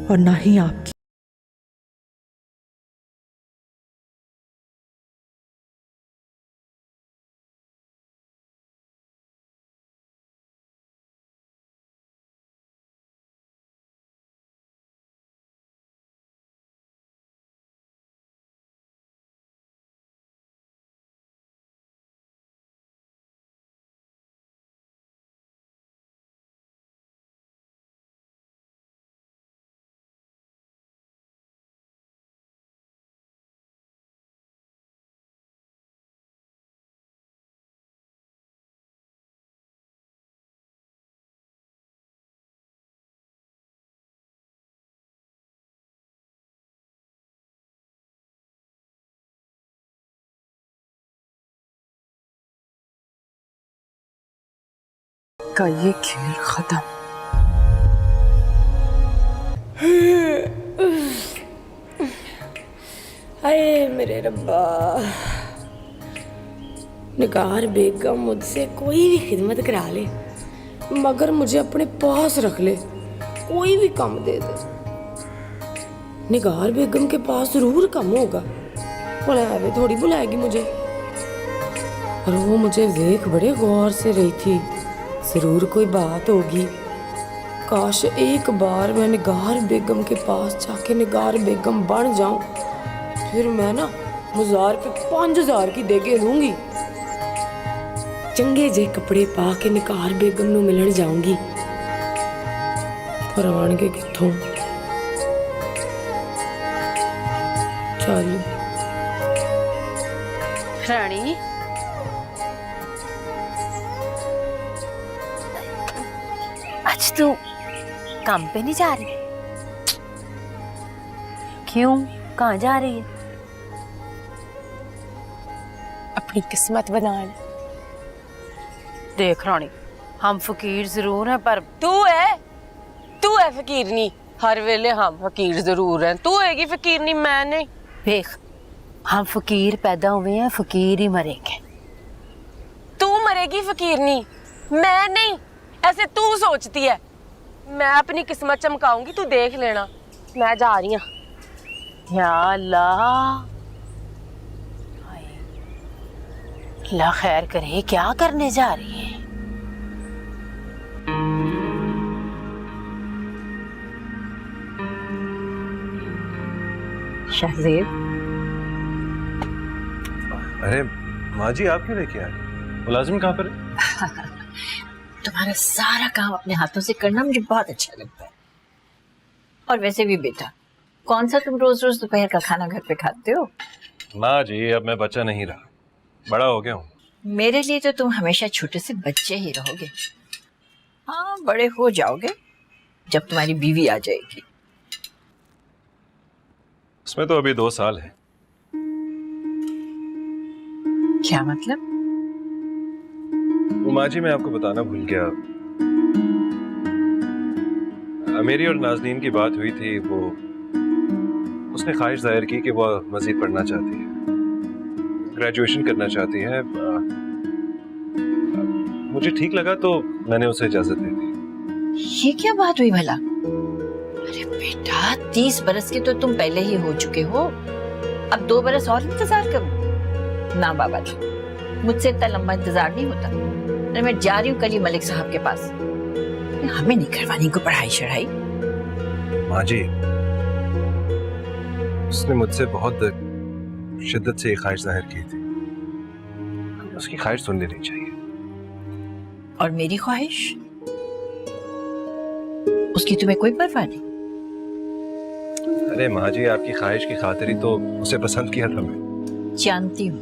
और ना ही आपकी। का ये खेल खत्म। हाय मेरे रब्बा, निगार बेगम मुझसे कोई भी खिदमत करा ले, मगर मुझे अपने पास रख ले, कोई भी काम दे दे। निगार बेगम के पास जरूर कम होगा, बुलावे थोड़ी बुलाएगी मुझे। और वो मुझे देख बड़े गौर से रही थी, जरूर कोई बात होगी। काश एक बार मैं निगार बेगम के पास जाके निगार बेगम बन जाऊं, फिर मैं ना मुजार पे 5000 की देगे दूंगी। चंगे जे कपड़े पा के निगार बेगम नू मिलन जाऊंगी, पर आणगे कित्थों। चल रानी, आज तू काम पे नहीं जा रही? क्यों, कहाँ जा रही है? अपनी किस्मत बनाने। देख रानी, हम फकीर जरूर हैं पर तू है फकीरनी। हर वेले हम फकीर जरूर हैं, तू होएगी फकीरनी, मैं नहीं। देख, हम फकीर पैदा हुए हैं, फकीर ही मरेंगे। तू मरेगी फकीरनी, मैं नहीं। ऐसे तू सोचती है। मैं अपनी किस्मत चमकाऊंगी, तू देख लेना। मैं जा रही हूँ। या अल्लाह, अल्लाह खैर करे, क्या करने जा रही है? शहजेब, अरे माँ जी, आप क्यों लेके आ रही? मुलाजिम कहाँ पर है? तुम्हारा सारा काम अपने हाथों से करना मुझे बहुत अच्छा लगता है। और वैसे भी बेटा, कौन सा तुम रोज रोज दोपहर का खाना घर पे खाते हो? माँ जी, अब मैं बच्चा नहीं रहा, बड़ा हो गया हूँ। मेरे लिए तो तुम हमेशा छोटे से बच्चे ही रहोगे। हाँ, बड़े हो जाओगे जब तुम्हारी बीवी आ जाएगी। उसमें तो अभी 2 साल है। क्या मतलब? वो माँ जी, मैं आपको बताना भूल गया, मेरी और नाज़नीन की बात हुई थी। वो उसने ख्वाहिश जाहिर की कि वो मजीद पढ़ना चाहती है, ग्रेजुएशन करना चाहती है। मुझे ठीक लगा तो मैंने उसे इजाजत दे दी। ये क्या बात हुई भला? अरे बेटा, 30 बरस के तो तुम पहले ही हो चुके हो, अब 2 बरस और इंतजार करो? ना बाबा जी, मुझसे इतना लंबा इंतजार नहीं होता। अरे मैं जा रही हूँ कल ही मलिक साहब के पास। हमें नहीं करवानी को पढ़ाई शढ़ाई। माँ जी, उसने मुझसे बहुत शिद्दत से ख्वाहिश जाहिर की थी, उसकी ख्वाहिश सुन लेनी चाहिए। और मेरी ख्वाहिश, उसकी तुम्हें कोई परवाह नहीं? अरे माँ जी, आपकी ख्वाहिश की खातिर ही तो उसे पसंद किया था मैं। जानती हूँ,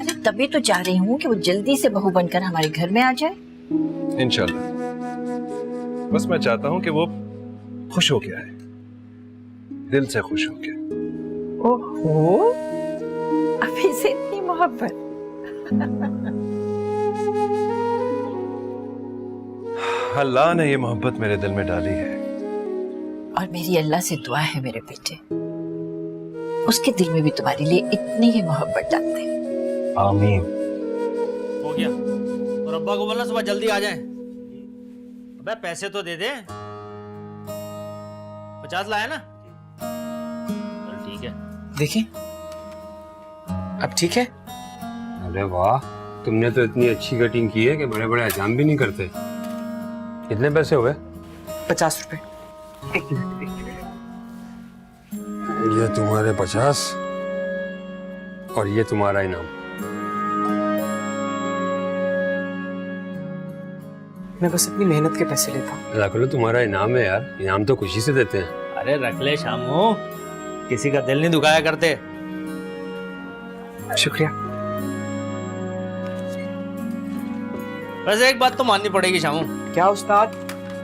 अरे तभी तो चाह रही हूँ कि वो जल्दी से बहू बनकर हमारे घर में आ जाए। इंशाल्लाह। बस मैं चाहता हूँ कि वो खुश हो गया है, दिल से खुश हो गया। ओहो, अभी से इतनी मोहब्बत। अल्लाह ने ये मोहब्बत मेरे दिल में डाली है। और मेरी अल्लाह से दुआ है मेरे बेटे, उसके दिल में भी तुम्हारे लिए इतनी ही मोहब्बत डाल दे। आमीन। हो गया। और अब्बा को बोलना सुबह जल्दी आ जाए। अबे पैसे तो दे दे। 50 लाया ना? चल ठीक है। देखिए, अब ठीक है? अरे वाह, तुमने तो इतनी अच्छी कटिंग की है कि बड़े बड़े हजाम भी नहीं करते। कितने पैसे हुए? 50 रुपए। ये तुम्हारे 50 और ये तुम्हारा इनाम। मैं बस अपनी मेहनत के पैसे लेता हूँ। रख लो, तुम्हारा इनाम है यार, इनाम तो खुशी से देते हैं। अरे रख ले शामू, किसी का दिल नहीं दुखाया करते। शुक्रिया। वैसे एक बात तो माननी पड़ेगी शामू। क्या उस्ताद?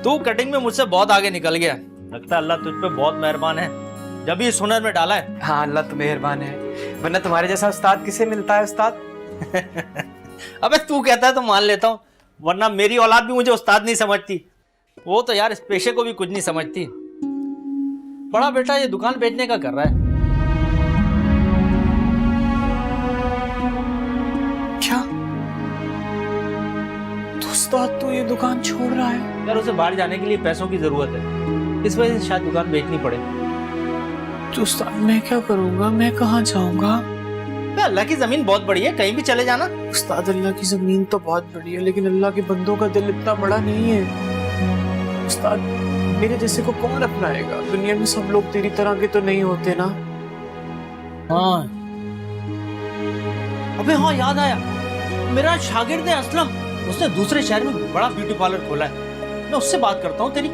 तू कटिंग में मुझसे बहुत आगे निकल गया। लगता है अल्लाह तुझ पे बहुत मेहरबान है, जब ये हुनर में डाला है। हाँ, अल्लाह तो मेहरबान है, वरना तुम्हारे जैसा उस्ताद किसे मिलता है उस्ताद? अबे तू कहता है तो मान लेता हूँ, वरना मेरी औलाद भी मुझे उस्ताद नहीं समझती। वो तो यार इस पेशे को भी कुछ नहीं समझती। बड़ा बेटा ये दुकान बेचने का कर रहा है। क्या तो उस्ताद तो ये दुकान छोड़ रहा है? यार उसे बाहर जाने के लिए पैसों की जरूरत है, इस वजह से शायद दुकान बेचनी पड़े। तो उस्ताद मैं क्या करूंगा, मैं कहाँ जाऊंगा? अल्लाह की जमीन बहुत बड़ी है, कहीं भी चले जाना। उस्ताद अल्लाह की जमीन तो बहुत बड़ी है, लेकिन अल्लाह के बंदों का दिल इतना बड़ा नहीं है। उस्ताद मेरे जैसे को कौन अपनाएगा? दुनिया में सब लोग तेरी तरह के तो नहीं होते ना। हाँ अबे हाँ, याद आया, मेरा शागिर्द है असलम, उसने दूसरे शहर में बड़ा ब्यूटी पार्लर खोला है। मैं उससे बात करता हूँ तेरी।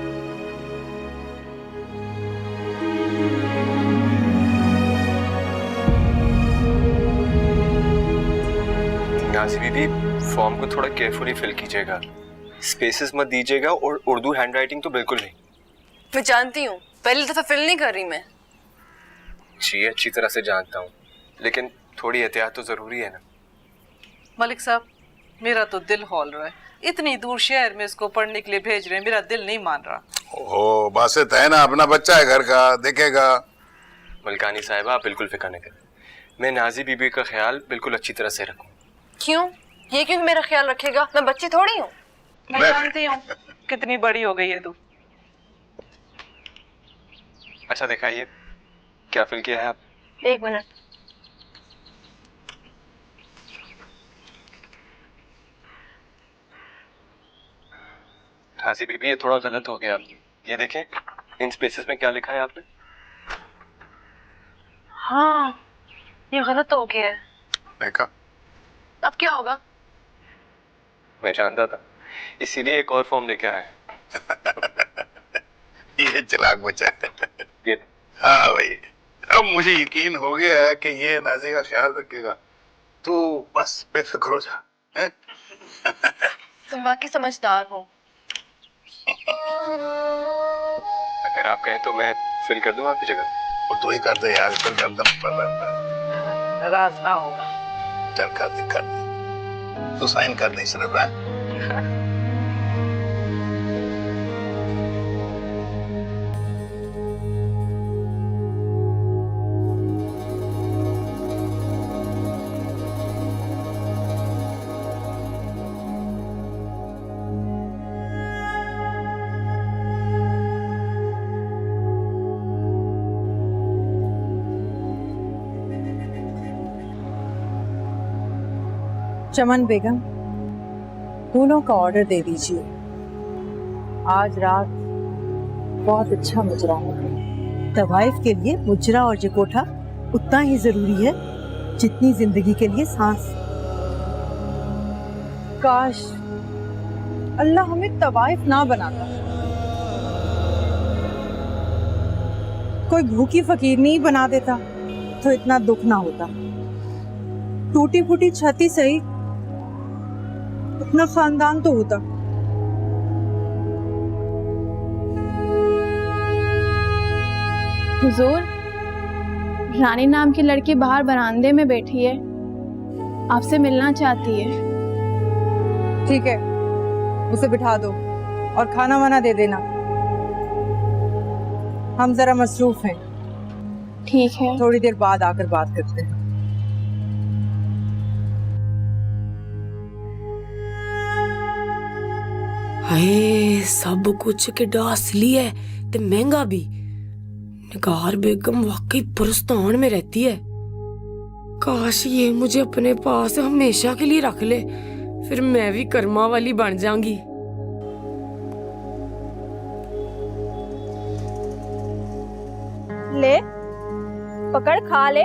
नाज़ी बीबी, फॉर्म को थोड़ा केयरफुली फिल कीजिएगा, स्पेसेस मत दीजिएगा, और उर्दू हैंडराइटिंग तो बिल्कुल नहीं। मैं जानती हूँ, पहली दफा फिल नहीं कर रही मैं। जी अच्छी तरह से जानता हूँ, लेकिन थोड़ी एहतियात तो जरूरी है ना। मलिक साहब, मेरा तो दिल हौल रहा है, इतनी दूर शहर में इसको पढ़ने के लिए भेज रहे हैं, मेरा दिल नहीं मान रहा। ओहो, बासित है ना, अपना बच्चा है घर का, देखेगा। मलकानी साहिबा आप बिल्कुल फिक्र न करें, मैं नाज़ी बीबी का ख्याल बिल्कुल अच्छी तरह से रखूँ। क्यों? ये क्यों मेरा ख्याल रखेगा? मैं बच्ची थोड़ी हूँ। मैं जानती हूँ कितनी बड़ी हो गई है तू। अच्छा दिखाइए क्या फिल किया है आप। एक मिनट। नाज़ी बीबी ये थोड़ा गलत हो गया, ये देखें इन स्पेसेस में क्या लिखा है आपने। हाँ ये गलत तो हो गया है। देखा? अब क्या होगा? मैं जानता था, इसीलिए एक और फॉर्म लेके आया। ये चालाक बच्चा है। हाँ भाई, अब मुझे यकीन हो गया है कि ये नाज़ी का ख्याल रखेगा, तो बस बेफिक्र हो जा। तुम वाकई समझदार हो। अगर आप कहें तो मैं फिल कर दूं आपकी जगह। और तू ही कर दे यार, फिर गंदम पर रहता है। नाराज ना होगा। चल कर दे, तू साइन कर दे सिर्फ। चमन बेगम, फूलों का ऑर्डर दे दीजिए। आज रात बहुत अच्छा मुजरा है। तवाइफ के लिए मुजरा और जकोठा उतना ही जरूरी है जितनी जिंदगी के लिए सांस। काश अल्लाह हमें तवाइफ ना बनाता, कोई भूखी फकीर नहीं बना देता तो इतना दुख ना होता। टूटी फूटी छाती सही, अपना खानदान तो होता। हुजूर, रानी नाम की लड़की बाहर बरामदे में बैठी है, आपसे मिलना चाहती है। ठीक है, उसे बिठा दो और खाना वाना दे देना, हम जरा मसरूफ हैं। ठीक है, थोड़ी देर बाद आकर बात करते हैं। हाय, सब कुछ किड्डा असली है ते महंगा भी। निगार बेगम वाकई पुरस्तान में रहती है। काश ये मुझे अपने पास हमेशा के लिए रख ले, फिर मैं भी कर्मा वाली बन जाऊंगी। ले पकड़ खा ले,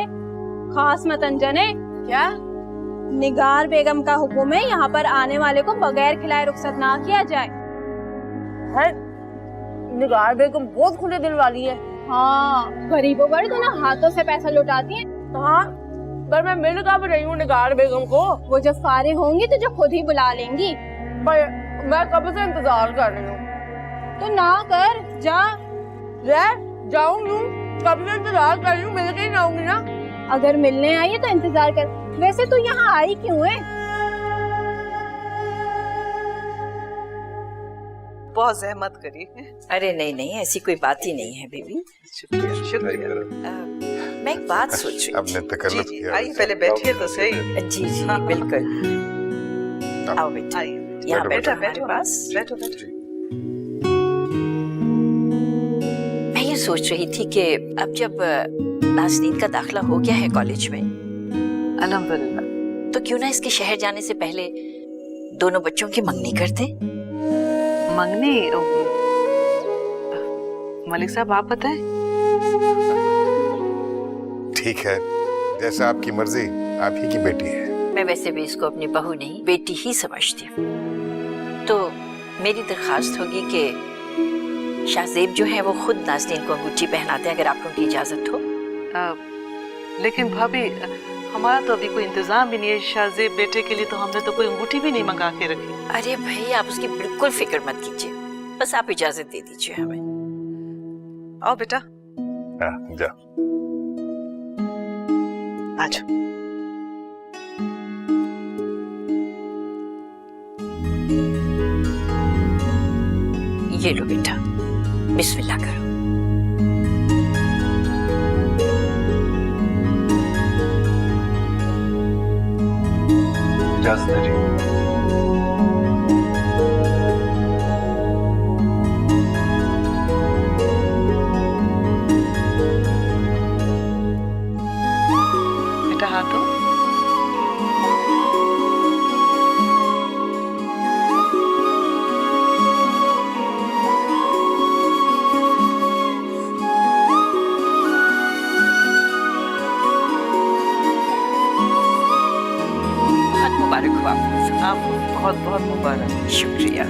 खास मत अनजाने। क्या? निगार बेगम का हुक्म है, यहाँ पर आने वाले को बगैर खिलाए रुखसत ना किया जाए। है, निगार बेगम बहुत खुले दिल वाली है। हाँ, गरीबों पर तो ना हाथों से पैसा लुटाती है। हाँ, पर मैं मिल कब रही हूँ निगार बेगम को। वो जब फारिग होंगी तो जो खुद ही बुला लेंगी। पर मैं कब से इंतजार कर रही हूँ। तो ना कर, जा। जाऊंगी, कब से इंतजार कर रही हूँ, मिल के ही जाऊंगी ना। अगर मिलने आई है तो इंतजार कर। वैसे तू यहाँ आई क्यों है? बहुत जहमत करी। अरे नहीं नहीं, ऐसी कोई बात ही नहीं है बीबी। शुक्रिया शुक्रिया। मैं एक बात सोच रही हूँ। आपने तकल्लुफ किया। आइए पहले बैठिए तो सही। जी जी बिल्कुल। आओ बेटा, यहाँ बैठो हमारे पास। बैठो बैठो। मैं ये सोच रही थी कि अब जब नाज़नीन का दाखिला हो गया है कॉलेज में, अल्हम्दुलिल्लाह, तो क्यों ना इसके शहर जाने से पहले दोनों बच्चों की मंगनी कर दें। मंगनी? मलिक साहब आप बताएं। ठीक है, जैसा आपकी मर्जी, आप ही की बेटी है। मैं वैसे भी इसको अपनी बहू नहीं बेटी ही समझती हूँ। तो मेरी दरखास्त होगी कि शाहजेब जो है वो खुद नाज़नीन को अंगूठी पहनाते हैं, अगर आप लोगों की इजाजत हो। लेकिन भाभी, हमारा तो अभी कोई इंतजाम भी नहीं है शाहजेब बेटे के लिए, तो हमने तो कोई अंगूठी भी नहीं मंगा के रखी। अरे भाई, आप उसकी बिल्कुल फिक्र मत कीजिए, बस आप इजाजत दे दीजिए हमें। आओ बेटा। जा। आजा। ये लो बेटा, बिस्मिल्लाह करो। इजाजत है जी। बेटा हाथ दो। मुबारक हो आपको। बहुत बहुत मुबारक। शुक्रिया।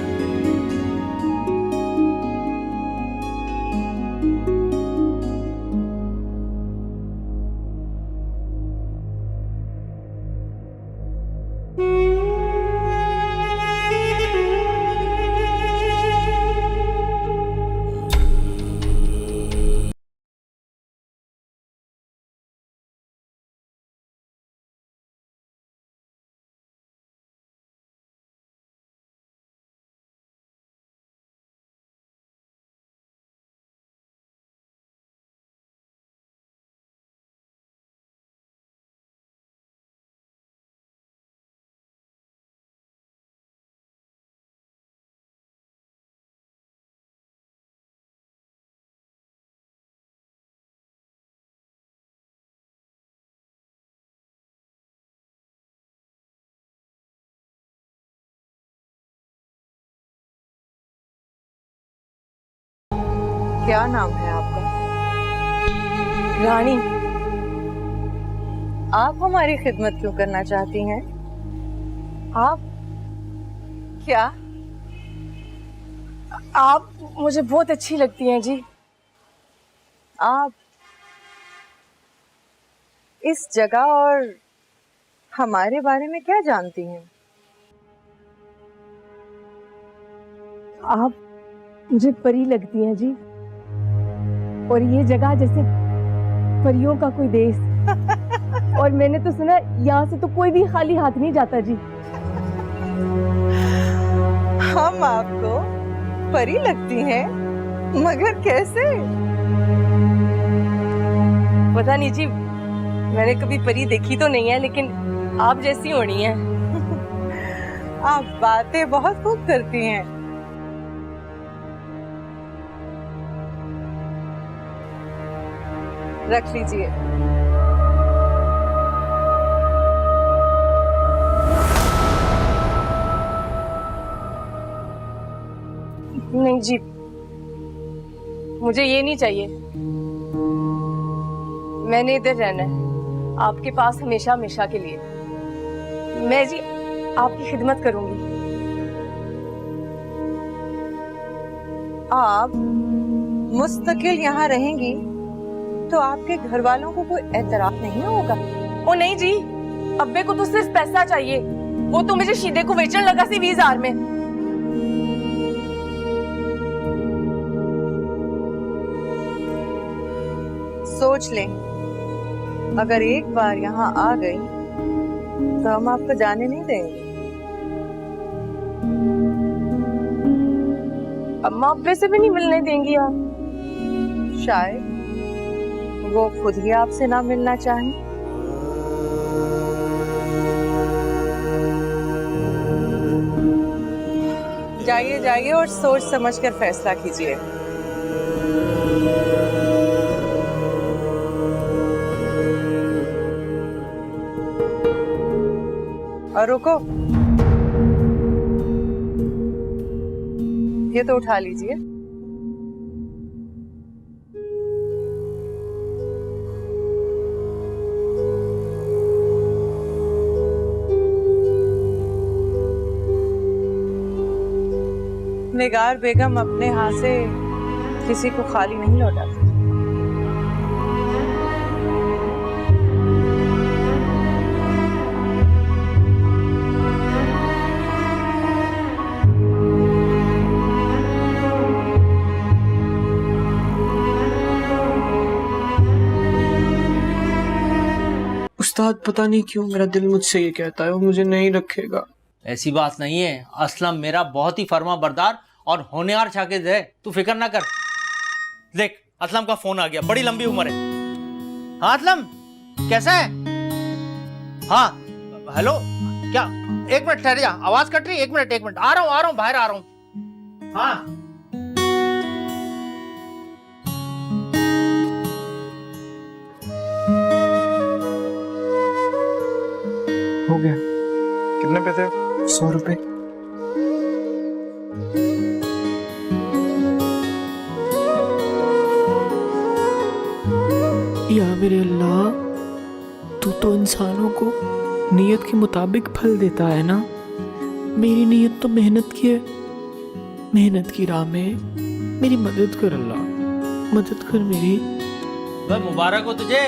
क्या नाम है आपका? रानी। आप हमारी खिदमत क्यों करना चाहती हैं? आप क्या? आप मुझे बहुत अच्छी लगती हैं जी। आप इस जगह और हमारे बारे में क्या जानती हैं? आप मुझे परी लगती हैं जी, और ये जगह जैसे परियों का कोई देश। और मैंने तो सुना यहाँ से तो कोई भी खाली हाथ नहीं जाता जी। हम आपको परी लगती हैं, मगर कैसे? पता नहीं जी, मैंने कभी परी देखी तो नहीं है, लेकिन आप जैसी होनी है। आप बातें बहुत खूब करती हैं। रख लीजिए। नहीं जी, मुझे ये नहीं चाहिए। मैंने इधर रहना है, आपके पास हमेशा हमेशा के लिए। मैं जी आपकी खिदमत करूंगी। आप मुस्तकिल यहाँ रहेंगी तो आपके घर वालों को कोई एतराज नहीं होगा? ओ नहीं जी, अब्बे को तो सिर्फ पैसा चाहिए। वो तो मुझे शीदे को बेचने लगा सी 20,000 में। सोच लें, अगर एक बार यहाँ आ गई तो हम आपको जाने नहीं देंगे। अम्मा अब्बे से भी नहीं मिलने देंगी आप? शायद वो खुद ही आपसे ना मिलना चाहें। जाइए जाइए और सोच समझकर फैसला कीजिए। और रुको, ये तो उठा लीजिए। निगार बेगम अपने हाथ से किसी को खाली नहीं लौटाती। उस्ताद पता नहीं क्यों मेरा दिल मुझसे ये कहता है वो मुझे नहीं रखेगा। ऐसी बात नहीं है, असलम मेरा बहुत ही फर्मा बरदार और होनहार शागिर्द है, तू फिक्र ना कर। देख असलम का फोन आ गया, बड़ी लंबी उम्र है। हाँ असलम कैसा है? हाँ हेलो, क्या एक मिनट ठहर जा, आवाज कट रही है, एक मिनट आ रहा हूँ बाहर आ रहा हूँ। हाँ हो गया। कितने पैसे? 100 रुपए। या मेरे अल्लाह, तू तो इंसानों को नियत के मुताबिक फल देता है ना। मेरी नियत तो मेहनत की है, मेहनत की राह में मेरी मदद कर अल्लाह, मदद कर मेरी। भाई मुबारक हो तुझे,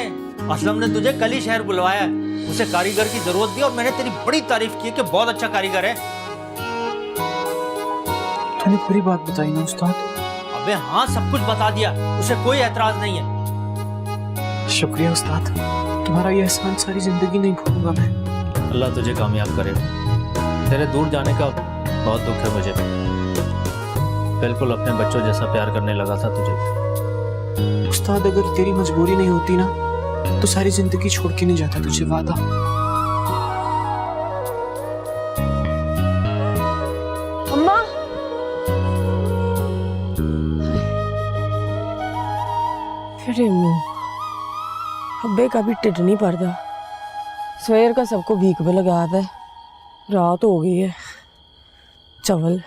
असलम ने तुझे कल ही शहर बुलवाया है, उसे कारीगर की जरूरत थी और मैंने तेरी बड़ी तारीफ की है कि बहुत अच्छा कारीगर है। तूने पूरी बात बताई ना उस्ताद? अबे हाँ सब कुछ बता दिया, उसे कोई एतराज नहीं है। शुक्रिया उस्ताद, तुम्हारा ये एहसान सारी जिंदगी नहीं भूलूंगा मैं। अल्लाह तुझे कामयाब करे। तेरे दूर जाने का बहुत दुख है मुझे, बिल्कुल अपने बच्चों जैसा प्यार करने लगा था तुझे। उस्ताद अगर तेरी मजबूरी नहीं होती ना तो सारी जिंदगी छोड़ के नहीं जाता तुझे, वादा। अम्मा अरे मुंह अब्बे का भी टिड नहीं पड़ता, सवेर का सबको भीख पे लगा है, रात हो गई है। चवल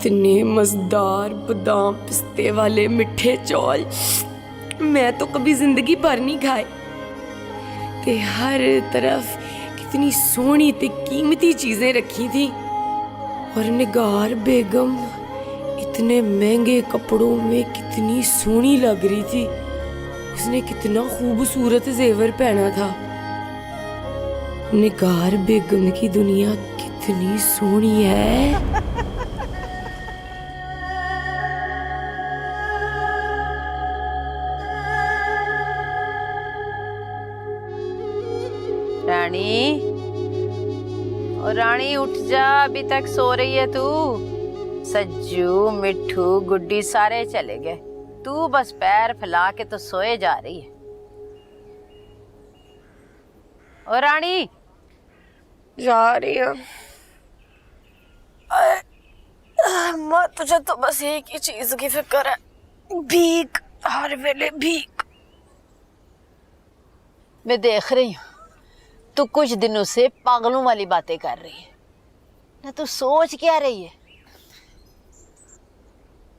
इतने मजेदार बादाम पिस्ते वाले मिठे चौल मैं तो कभी जिंदगी भर नहीं खाए। ते हर तरफ कितनी सोहनी ते कीमती चीजें रखी थी, और निगार बेगम इतने महंगे कपड़ों में कितनी सोहनी लग रही थी। उसने कितना खूबसूरत जेवर पहना था। निगार बेगम की दुनिया कितनी सोहनी है। रानी, और रानी उठ जा, अभी तक सो रही है तू। सज्जू मिठू गुड्डी सारे चले गए, तू बस पैर फैला के तो सोए जा रही है। और रानी जा रही है। माँ तुझे तो बस एक ही चीज की फिक्र है, भीख, हर वेले भीख। मैं देख रही हूँ तू कुछ दिनों से पागलों वाली बातें कर रही है ना, तू सोच क्या रही है?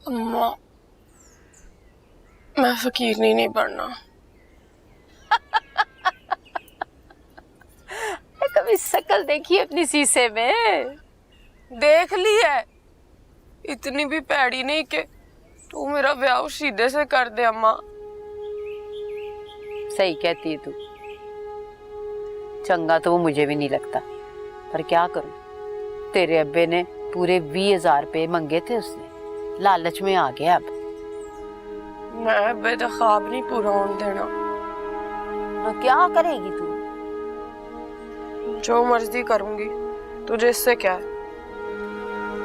अम्मा मैं फकीर नहीं बनना। कभी शक्ल देखी अपनी शीशे में? देख ली है, इतनी भी पैड़ी नहीं कि तू मेरा ब्याह सीधे से कर दे। अम्मा सही कहती है तू, चंगा तो वो मुझे भी नहीं लगता, पर क्या करूं, तेरे अब्बे ने पूरे 20,000 रुपए मंगे थे उसने, लालच में आ गया अब। मैं बेटा ख्वाब नहीं पूरा होने देना। तो क्या करेगी तू? जो मर्जी करूंगी, तुझे इससे क्या है?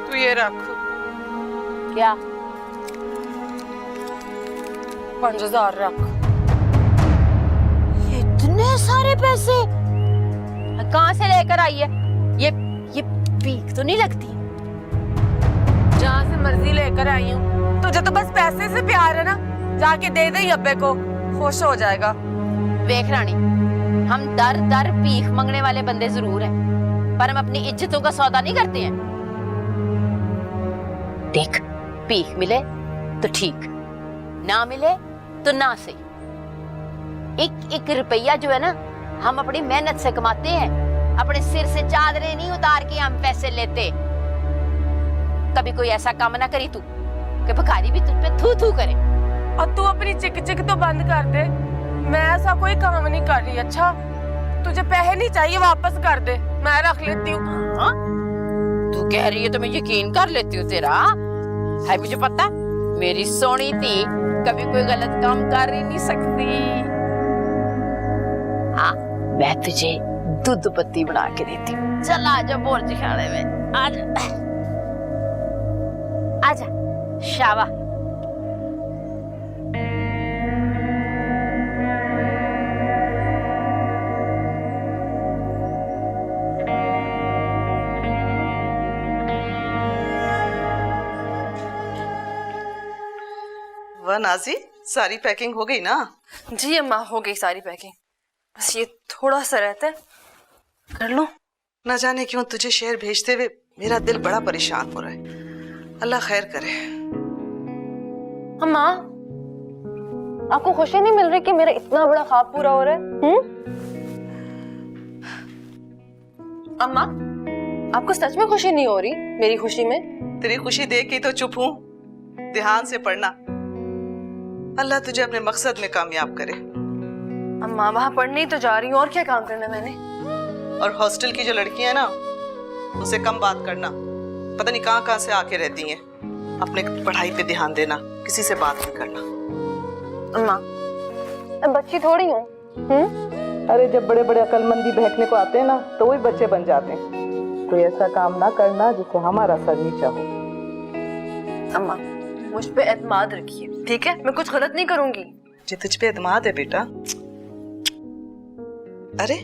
तू ये रख। क्या? 5000 रख। इतने सारे पैसे कहाँ से लेकर आई है? ये भीख तो नहीं लगती? जहाँ से मर्जी लेकर आई हूँ। तुझे तो बस पैसे से प्यार है ना, जाके दे दे अब्बे को, खुश हो जाएगा। देख रानी, हम दर दर भीख मांगने वाले बंदे जरूर हैं, पर हम अपनी इज्जतों का सौदा नहीं करते हैं। देख, भीख मिले तो ठीक, ना मिले तो ना सही। एक एक रुपया जो है ना, हम अपनी मेहनत से कमाते हैं। अपने सिर से चादरें नहीं उतार के हम पैसे लेते। कभी कोई ऐसा काम ना करी तू कि भिखारी भी तुझ पे थू थू करे। और तू अपनी चिक चिक तो बंद कर दे। मैं ऐसा कोई काम नहीं कर रही। अच्छा, तुझे पैसे नहीं चाहिए, वापस कर दे, मैं रख लेती हूँ। हाँ? तू कह रही है तो मैं यकीन कर लेती हूँ तेरा। है मुझे पता, मेरी सोनी थी कभी कोई गलत काम कर ही नहीं सकती। हाँ, मैं तुझे दूध पत्ती बना के देती हूँ। चल आजा बोर्ज खाने में, आजा आजा, शाबा। वाह नाजी, सारी पैकिंग हो गई ना? जी अम्मा, हो गई सारी पैकिंग। बस ये थोड़ा सा रहता है, कर लो। न जाने क्यों तुझे शहर भेजते हुए मेरा दिल बड़ा परेशान हो रहा है। अल्लाह खैर करे। अम्मा, आपको खुशी नहीं मिल रही कि मेरा इतना बड़ा ख्वाब पूरा हो रहा है? अम्मा, आपको सच में खुशी नहीं हो रही मेरी खुशी में? तेरी खुशी देख के तो चुप हूँ। ध्यान से पढ़ना, अल्लाह तुझे अपने मकसद में कामयाब करे। अम्मा, वहाँ पढ़ने ही तो जा रही हूँ, और क्या काम करना मैंने? और हॉस्टल की जो लड़की है ना, उसे कम बात करना। पता नहीं कहाँ से आके रहती हैं। अपने पढ़ाई पे ध्यान देना, किसी से बात नहीं करना। अम्मा, मैं बच्ची थोड़ी हूँ। अरे जब बड़े बड़े अकलमंदी बहकने को आते हैं ना, तो वही बच्चे बन जाते हैं। कोई ऐसा काम ना करना जिससे हमारा सर नीचा हो। अम्मा, मुझ पे एतमाद रखिए, ठीक है? मैं कुछ गलत नहीं करूंगी। जी तुझ पे एतमाद है बेटा। अरे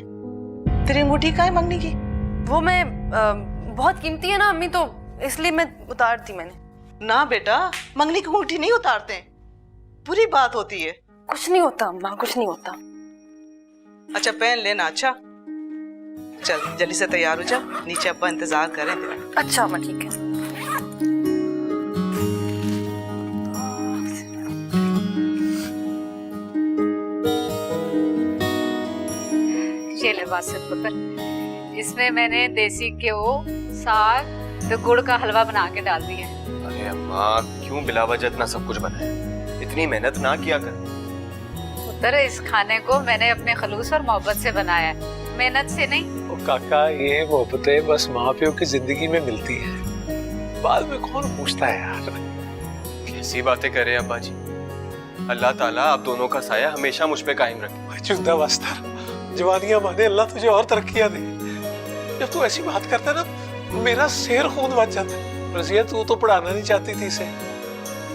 तेरी अंगूठी कहाँ है मंगनी की? वो मैं बहुत कीमती है ना अम्मी, तो इसलिए मैं उतार दी मैंने। ना बेटा, मंगनी की अंगूठी नहीं उतारते हैं, बुरी बात होती है। कुछ नहीं होता अम्मा, कुछ नहीं होता। अच्छा पहन लेना। अच्छा चल जल्दी से तैयार हो जा, नीचे अब्बा इंतजार करें तेरा। अच्छा अम्मा, ठीक है। ये ले बासित पुत्र, इसमें मैंने देसी घ्यो, साग तो गुड़ का हलवा बना के डाल दिया है। अरे अम्मा, क्यों बिला वजह इतना सब कुछ बनाया? इतनी मेहनत ना किया कर। पुत्र, इस खाने को मैंने अपने खलूस और मोहब्बत से बनाया है, मेहनत से नहीं। ओ काका, ये मोहब्बतें बस माँ प्यो की जिंदगी में मिलती है, बाद में कौन पूछता है यार। कैसी बातें कर रहे हैं अब्बा जी? अल्लाह ताला आप दोनों का साया हमेशा मुझ पे कायम रखे। चुंदा वास्ता, जवानियां माने, अल्लाह तुझे और तरक्कियां दे। जब तू ऐसी बात करता है ना, मेरा शेर खून बच जाता है। रज़िया, तू तो पढ़ाना नहीं चाहती थी इसे,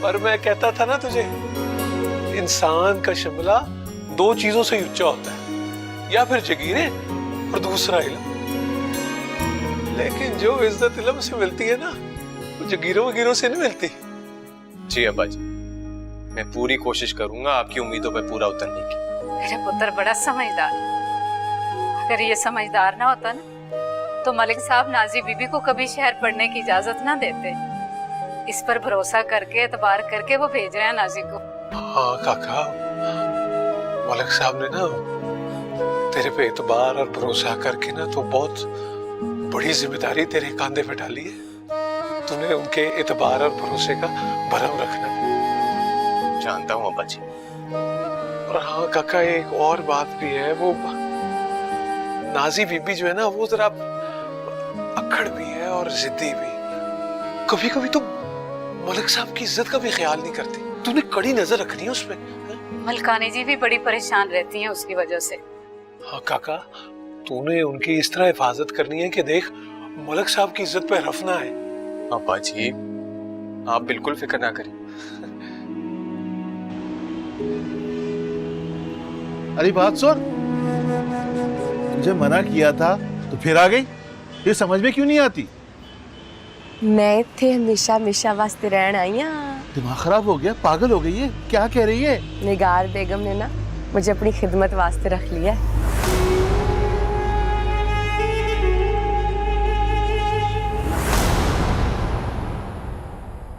पर मैं कहता था ना तुझे, इंसान का शमला दो चीजों से ऊंचा होता है, या फिर जगीरें और दूसरा इल्म। लेकिन जो इज्जत इल्म से मिलती है ना, वो जगीरों वगीरों से नहीं मिलती। जी अब्बा जी, मैं पूरी कोशिश करूंगा आपकी उम्मीदों पे पूरा उतरने की। मेरा पुत्र बड़ा समझदार है। अगर ये समझदार ना होता ना, तो मलिक साहब नाजी बीबी को कभी शहर पढ़ने की इजाजत ना देते। इस पर भरोसा करके, एतबार करके वो भेज रहे हैं नाजी को। हाँ काका, मलिक साहब ने ना तेरे पे एतबार और भरोसा करके ना तो बहुत बड़ी जिम्मेदारी तेरे कांधे पे डाली है। तूने उनके एतबार और भरोसे का भरम रखना। जानता हूँ अब्बा जी। और हाँ काका, एक और बात भी है, वो नाजी बीबी जो है ना, वो जरा अक्खड़ भी है और जिद्दी भी। कभी कभी तो मलिक साहब की इज्जत का भी ख्याल नहीं करती। तूने कड़ी नजर रखनी है उस पे। मलकानी जी भी बड़ी परेशान रहती हैं उसकी वजह से। हाँ काका, तूने उनकी इस तरह हिफाजत करनी है कि देख मलिक साहब की इज्जत पे रफ ना है। अब्बा जी आप बिल्कुल फिक्र ना करें। अरे बात सुन, तुझे मना किया था तो फिर आ गई, ये समझ में क्यों नहीं आती? मैं इत्थे हमेशा हमेशा वास्ते रहन आई हाँ। दिमाग खराब हो गया, पागल हो गई है, क्या कह रही है? निगार बेगम ने ना मुझे अपनी खिदमत वास्ते रख लिया है।